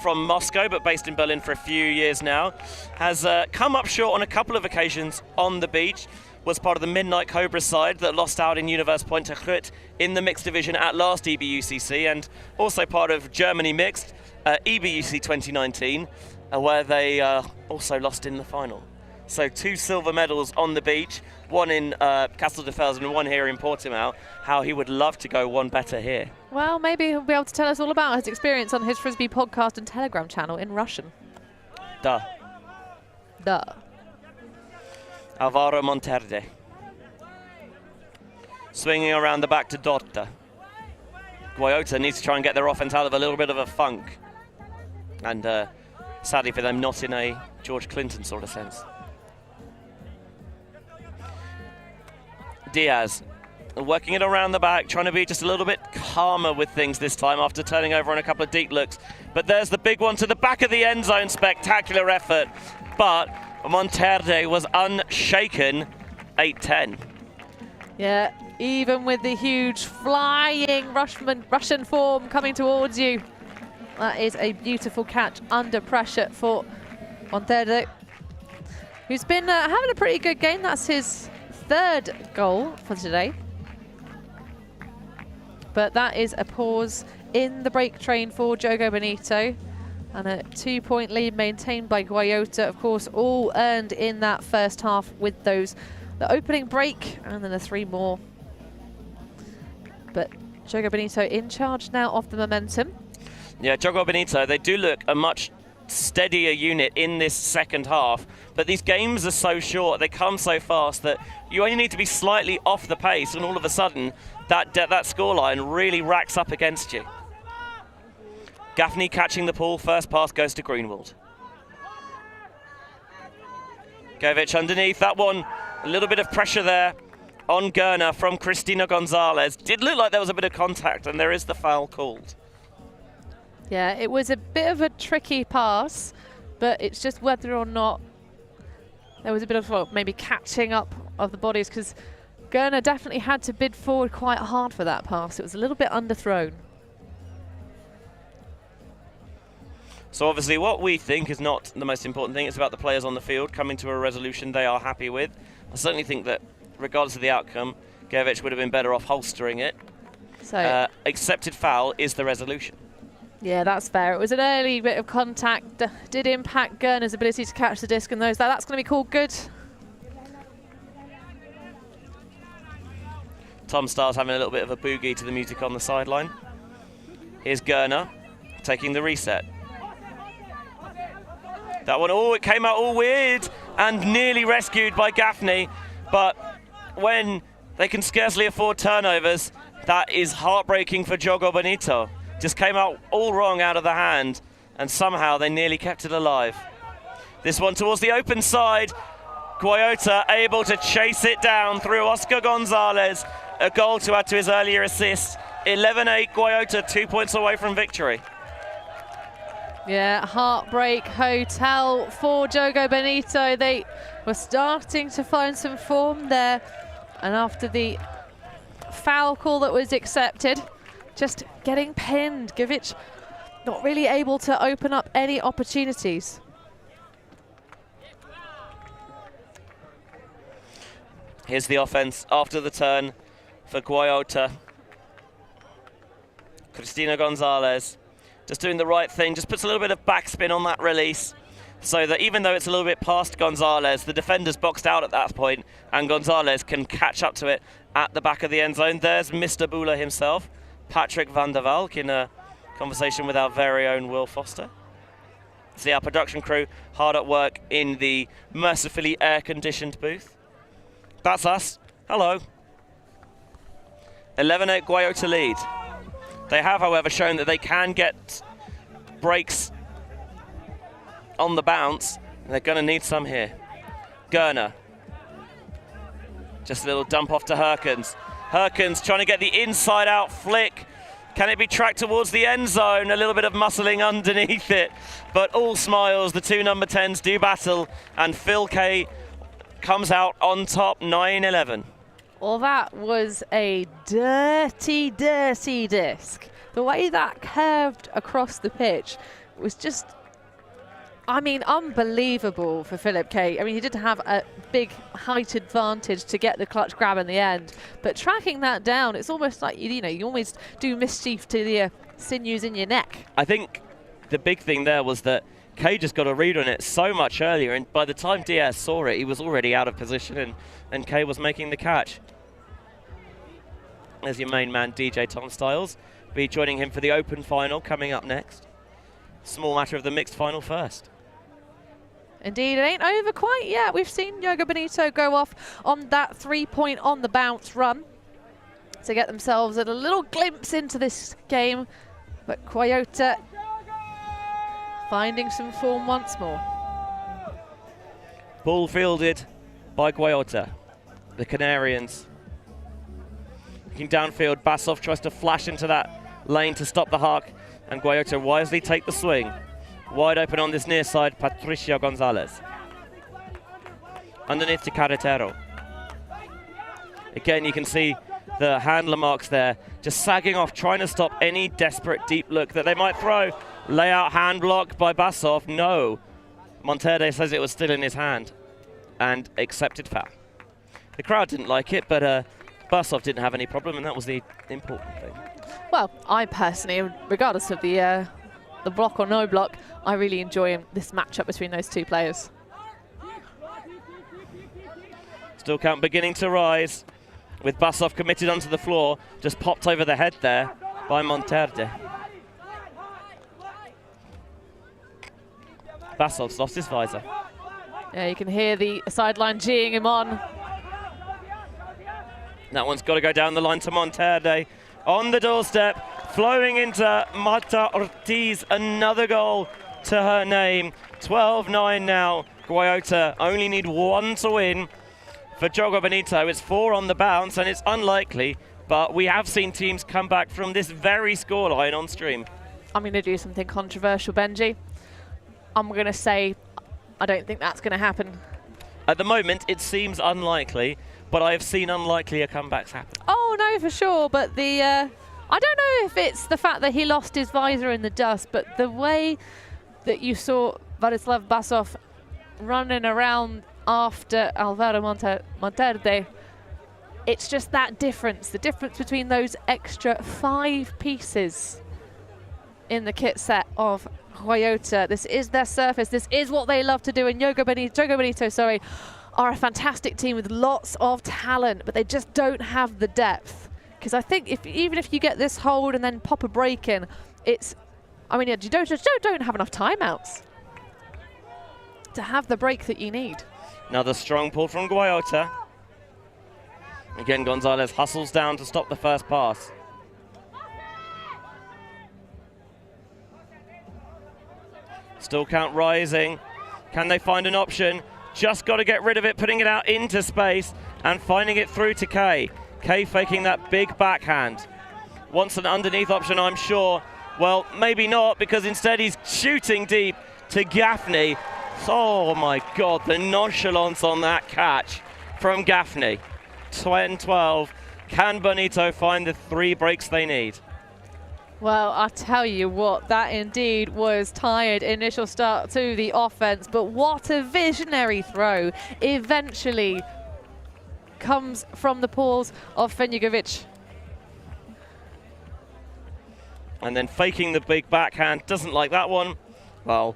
from Moscow but based in Berlin for a few years now, has come up short on a couple of occasions on the beach, was part of the Midnight Cobra side that lost out in Universe Point to Chut in the mixed division at last EBUCC, and also part of Germany mixed EBUC 2019, where they also lost in the final. So 2 silver medals on the beach, one in Casteldefels and one here in Portimão. How he would love to go one better here. Well, maybe he'll be able to tell us all about his experience on his Frisbee podcast and Telegram channel in Russian. Duh. Alvaro Monterde. Swinging around the back to Dorta. Guayota needs to try and get their offense out of a little bit of a funk. And sadly for them, not in a George Clinton sort of sense. Diaz working it around the back, trying to be just a little bit calmer with things this time after turning over on a couple of deep looks. But there's the big one to the back of the end zone. Spectacular effort. But Monterde was unshaken. 8-10. Yeah, even with the huge flying Russian form coming towards you. That is a beautiful catch under pressure for Monterde, who's been having a pretty good game. That's his 3rd goal for today. But that is a pause in the break train for Jogo Benito. And a 2-point lead maintained by Guayota, of course, all earned in that first half with those, the opening break and then the 3 more. But Jogo Benito in charge now of the momentum. Yeah, Jogo Benito, they do look a much steadier unit in this second half, but these games are so short, they come so fast that you only need to be slightly off the pace and all of a sudden that scoreline really racks up against you. Gaffney catching the ball, first pass goes to Greenwald. Govic underneath, that one, a little bit of pressure there on Gerner from Cristina Gonzalez. Did look like there was a bit of contact and there is the foul called. Yeah, it was a bit of a tricky pass, but it's just whether or not there was a bit of, well, maybe catching up of the bodies, because Gerner definitely had to bid forward quite hard for that pass. It was a little bit underthrown. So obviously what we think is not the most important thing. It's about the players on the field coming to a resolution they are happy with. I certainly think that regardless of the outcome, Govic would have been better off holstering it. So accepted foul is the resolution. Yeah, that's fair. It was an early bit of contact, did impact Gerner's ability to catch the disc and those. That's going to be called good. Tom Starr's having a little bit of a boogie to the music on the sideline. Here's Gerner taking the reset. That one, oh, it came out all weird and nearly rescued by Gaffney. But when they can scarcely afford turnovers, that is heartbreaking for Jogo Benito. Just came out all wrong out of the hand, and somehow they nearly kept it alive. This one towards the open side. Guayota able to chase it down through Oscar Gonzalez. A goal to add to his earlier assist. 11-8 Guayota, 2 points away from victory. Yeah, heartbreak hotel for Jogo Benito. They were starting to find some form there. And after the foul call that was accepted, just getting pinned. Govic not really able to open up any opportunities. Here's the offense after the turn for Guayota. Cristina Gonzalez just doing the right thing, just puts a little bit of backspin on that release so that even though it's a little bit past Gonzalez, the defender's boxed out at that point and Gonzalez can catch up to it at the back of the end zone. There's Mr. Bula himself, Patrick van der Valk, in a conversation with our very own Will Foster. See our production crew hard at work in the mercifully air-conditioned booth. That's us. Hello. 11-8 Guayota lead. They have, however, shown that they can get breaks on the bounce. They're going to need some here. Gerner. Just a little dump off to Herkens. Herkens trying to get the inside-out flick. Can it be tracked towards the end zone? A little bit of muscling underneath it. But all smiles. The two number 10s do battle. And Phil K comes out on top, 9-11. Well, that was a dirty, dirty disc. The way that curved across the pitch was just, I mean, unbelievable for Philip K. I mean, he did have a big height advantage to get the clutch grab in the end, but tracking that down, it's almost like, you know, you almost do mischief to the sinews in your neck. I think the big thing there was that Kay just got a read on it so much earlier, and by the time Diaz saw it, he was already out of position, and Kay was making the catch. There's your main man, DJ Tom Styles. Be joining him for the Open final coming up next. Small matter of the mixed final first. Indeed, it ain't over quite yet. We've seen Jogo Benito go off on that 3-point on the bounce run to get themselves a little glimpse into this game, but Guayota finding some form once more. Ball fielded by Guayota. The Canarians Looking downfield, Basov tries to flash into that lane to stop the huck, and Guayota wisely take the swing. Wide open on this near side, Patricio Gonzalez. Underneath to Carretero. Again, you can see the handler marks there, just sagging off, trying to stop any desperate deep look that they might throw. Layout hand block by Basov. No. Monterde says it was still in his hand and accepted foul. The crowd didn't like it, but Basov didn't have any problem, and that was the important thing. Well, I personally, regardless of the block or no block, I really enjoy this matchup between those two players. Still count beginning to rise, with Basov committed onto the floor, just popped over the head there by Monterde. Basov's lost his visor. Yeah, you can hear the sideline geeing him on. That one's got to go down the line to Monterde. On the doorstep, flowing into Marta Ortiz, another goal to her name. 12-9 now. Guayota only need one to win. For Jogo Benito, it's 4 on the bounce, and it's unlikely, but we have seen teams come back from this very scoreline on stream. I'm going to do something controversial, Benji. I'm going to say I don't think that's going to happen. At the moment, it seems unlikely, but I have seen unlikelier comebacks happen. Oh, no, for sure, but the... I don't know if it's the fact that he lost his visor in the dust, but the way that you saw Vladislav Basov running around after Alvaro Monterde, it's just that difference. The difference between those extra 5 pieces in the kit set of Guayota. This is their surface. This is what they love to do. And Jogo Benito, are a fantastic team with lots of talent, but they just don't have the depth. Because I think even if you get this hold and then pop a break in, it's, I mean, you don't have enough timeouts to have the break that you need. Another strong pull from Guayota. Again, Gonzalez hustles down to stop the first pass. Still count rising. Can they find an option? Just got to get rid of it, putting it out into space and finding it through to Kay. Kay faking that big backhand. Wants an underneath option, I'm sure. Well, maybe not, because instead he's shooting deep to Gaffney. Oh my God, the nonchalance on that catch from Gaffney. 10-12. Can Bonito find the 3 breaks they need? Well, I'll tell you what, that indeed was tired initial start to the offense, but what a visionary throw eventually comes from the paws of Fenjugovic. And then faking the big backhand, doesn't like that one. Well,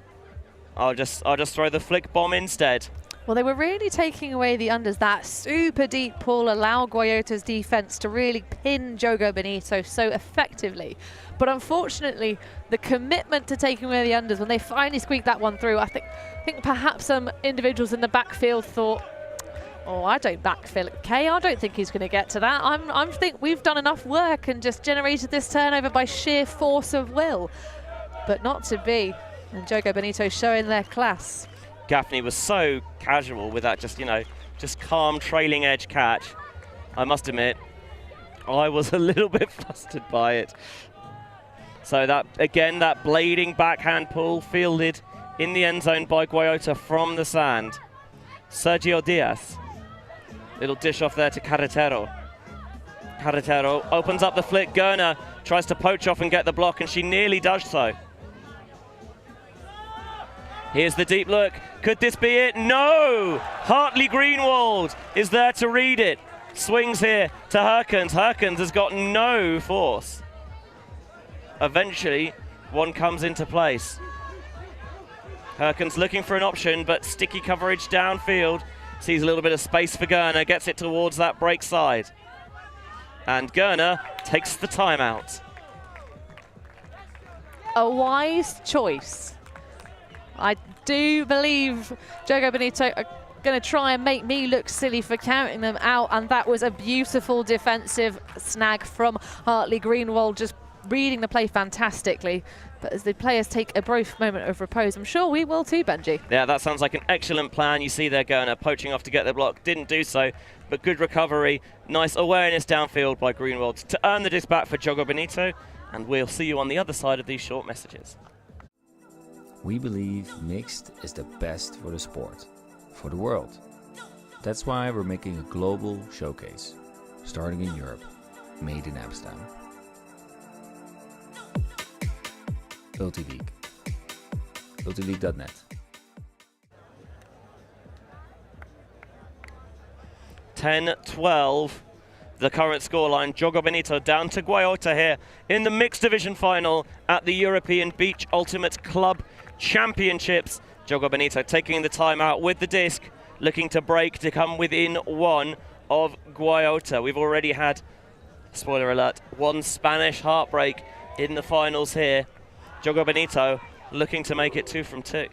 I'll just throw the flick bomb instead. Well, they were really taking away the unders. That super deep pull allowed Guayota's defense to really pin Jogo Benito so effectively. But unfortunately, the commitment to taking away the unders, when they finally squeaked that one through, I think perhaps some individuals in the backfield thought, oh, I don't backfill Kay. I don't think he's going to get to that. I think we've done enough work and just generated this turnover by sheer force of will. But not to be. And Jogo Benito showing their class. Gaffney was so casual with that just calm trailing edge catch. I must admit, I was a little bit flustered by it. So that, again, that blading backhand pull fielded in the end zone by Guayota from the sand. Sergio Diaz. Little dish off there to Carretero. Carretero opens up the flick. Gerner tries to poach off and get the block, and she nearly does so. Here's the deep look. Could this be it? No! Hartley Greenwald is there to read it. Swings here to Herkens. Herkens has got no force. Eventually, one comes into place. Herkens looking for an option, but sticky coverage downfield. Sees a little bit of space for Gerner, gets it towards that break side. And Gerner takes the timeout. A wise choice. I do believe Jogo Benito are going to try and make me look silly for counting them out, and that was a beautiful defensive snag from Hartley Greenwald, just reading the play fantastically. But as the players take a brief moment of repose, I'm sure we will too, Benji. Yeah, that sounds like an excellent plan. You see there Gerner poaching off to get the block. Didn't do so. but good recovery. Nice awareness downfield by Greenwald to earn the disc back for Jogo Benito, and we'll see you on the other side of these short messages. We believe mixed is the best for the sport, for the world. That's why we're making a global showcase, starting in Europe, made in Amsterdam. ULTI.TV. ULTI.net. 10-12, the current scoreline. Jogo Benito down to Guayota here in the mixed division final at the European Beach Ultimate Club Championships. Jogo Benito taking the timeout with the disc, looking to break to come within one of Guayota. We've already had, spoiler alert, one Spanish heartbreak in the finals here. Jogo Benito looking to make it 2 from 2.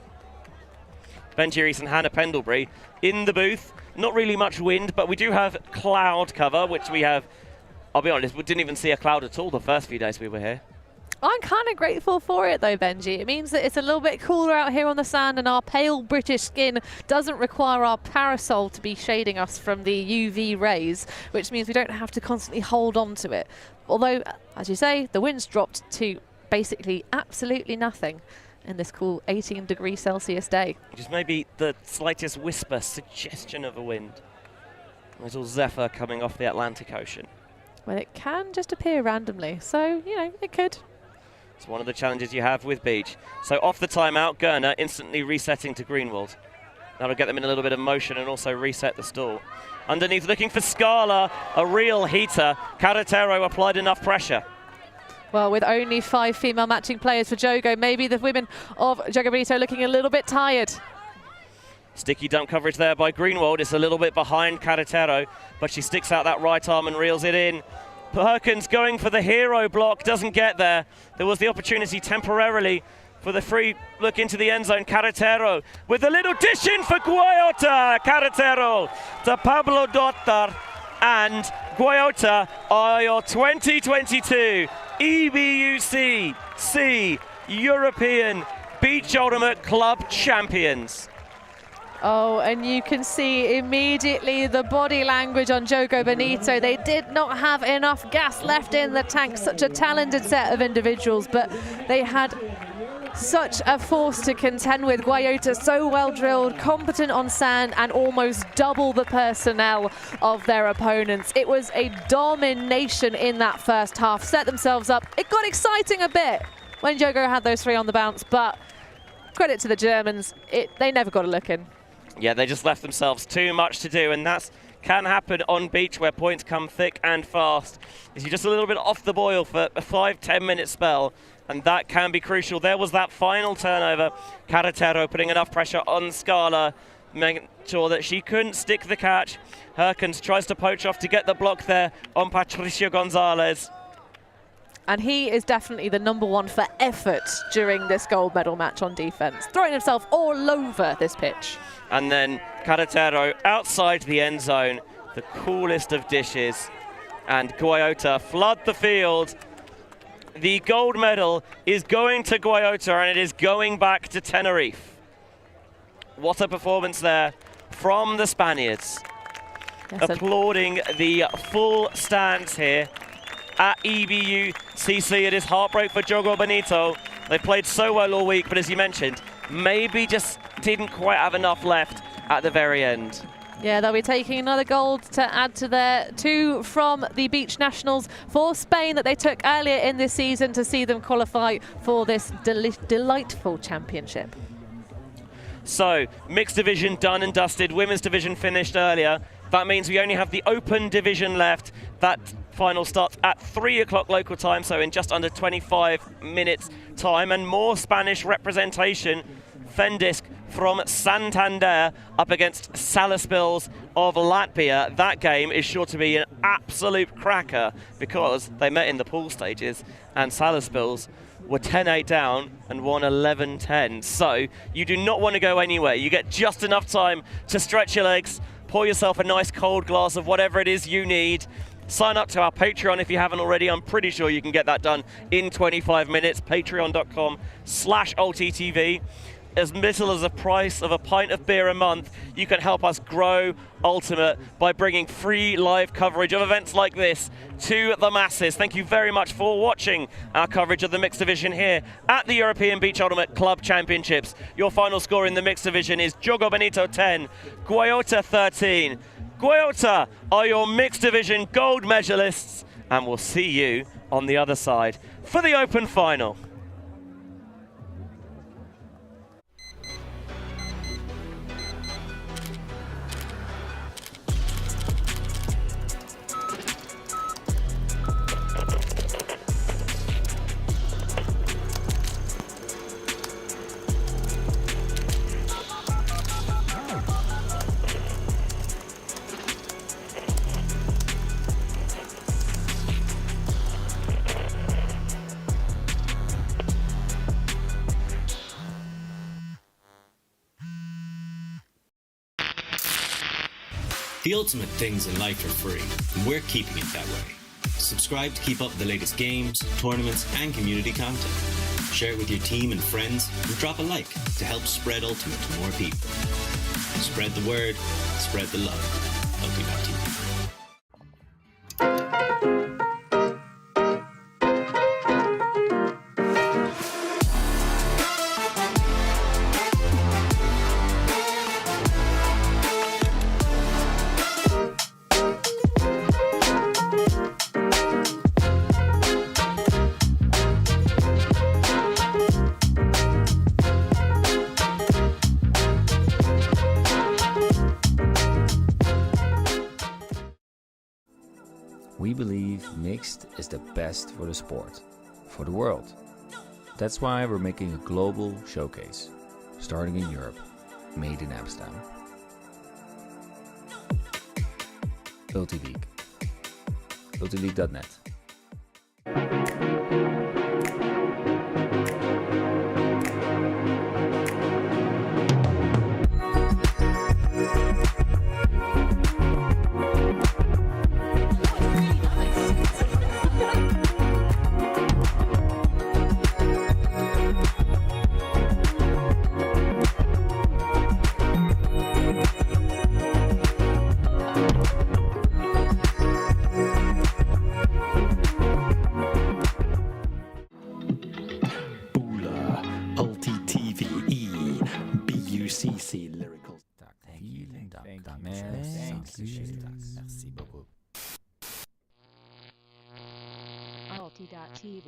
Benji Rees and Hannah Pendlebury in the booth. Not really much wind, but we do have cloud cover, which we have, I'll be honest, we didn't even see a cloud at all the first few days we were here. I'm kind of grateful for it though, Benji. It means that it's a little bit cooler out here on the sand, and our pale British skin doesn't require our parasol to be shading us from the UV rays, which means we don't have to constantly hold on to it. Although, as you say, the wind's dropped to basically absolutely nothing in this cool 18 degrees Celsius day. Just maybe the slightest whisper, suggestion of a wind. A little zephyr coming off the Atlantic Ocean. Well, it can just appear randomly, so, you know, it could. It's one of the challenges you have with Beach. So off the timeout, Gurner instantly resetting to Greenwald. That'll get them in a little bit of motion and also reset the stall. Underneath, looking for Scala, a real heater. Carretero applied enough pressure. Well, with only 5 female matching players for Jogo, maybe the women of Jogo Benito looking a little bit tired. Sticky dump coverage there by Greenwald. It's a little bit behind Carretero, but she sticks out that right arm and reels it in. Perkins going for the hero block, doesn't get there. There was the opportunity temporarily for the free look into the end zone. Carretero with a little dish in for Guayota. Carretero to Pablo Dotar, and Guayota are your 2022 EBUCC European Beach Ultimate Club Champions. Oh, and you can see immediately the body language on Jogo Benito. They did not have enough gas left in the tank. Such a talented set of individuals, but they had such a force to contend with. Guayota so well drilled, competent on sand, and almost double the personnel of their opponents. It was a domination in that first half. Set themselves up. It got exciting a bit when Jogo had those 3 on the bounce, but credit to the Germans, they never got a look in. Yeah, they just left themselves too much to do, and that can happen on Beach where points come thick and fast. Is you're just a little bit off the boil for a 5-10 minute spell, and that can be crucial. There was that final turnover. Carretero putting enough pressure on Scala, making sure that she couldn't stick the catch. Herkins tries to poach off to get the block there on Patricio Gonzalez. And he is definitely the #1 for effort during this gold medal match on defense, throwing himself all over this pitch. And then Carretero outside the end zone, the coolest of dishes. And Guayota flood the field. The gold medal is going to Guayota, and it is going back to Tenerife. What a performance there from the Spaniards. Yes, applauding the full stands here at EBUCC. It is heartbreak for Jogo Benito. They played so well all week, but as you mentioned, maybe just didn't quite have enough left at the very end. Yeah, they'll be taking another gold to add to their 2 from the Beach Nationals for Spain that they took earlier in this season to see them qualify for this delightful championship. So, mixed division done and dusted. Women's division finished earlier. That means we only have the open division left. That final starts at 3 o'clock local time, so in just under 25 minutes time, and more Spanish representation. Fendisk from Santander up against Salaspils of Latvia. That game is sure to be an absolute cracker because they met in the pool stages and Salaspils were 10-8 down and won 11-10. So you do not want to go anywhere. You get just enough time to stretch your legs, pour yourself a nice cold glass of whatever it is you need. Sign up to our Patreon if you haven't already. I'm pretty sure you can get that done in 25 minutes. Patreon.com/ULTI.TV. as little as the price of a pint of beer a month, you can help us grow Ultimate by bringing free live coverage of events like this to the masses. Thank you very much for watching our coverage of the mixed division here at the European Beach Ultimate Club Championships. Your final score in the mixed division is Jogo Benito 10, Guayota 13. Guayota are your mixed division gold medalists, and we'll see you on the other side for the open final. The ultimate things in life are free, and we're keeping it that way. Subscribe to keep up with the latest games, tournaments, and community content. Share it with your team and friends, and drop a like to help spread Ultimate to more people. Spread the word, spread the love. ULTI.TV. We believe mixed is the best for the sport, for the world. That's why we're making a global showcase, starting in Europe, made in Amsterdam. ULTI.TV. ULTILeague.net. ULTI.TV, EBUCC lyrical. Merci beaucoup. ULTI.TV.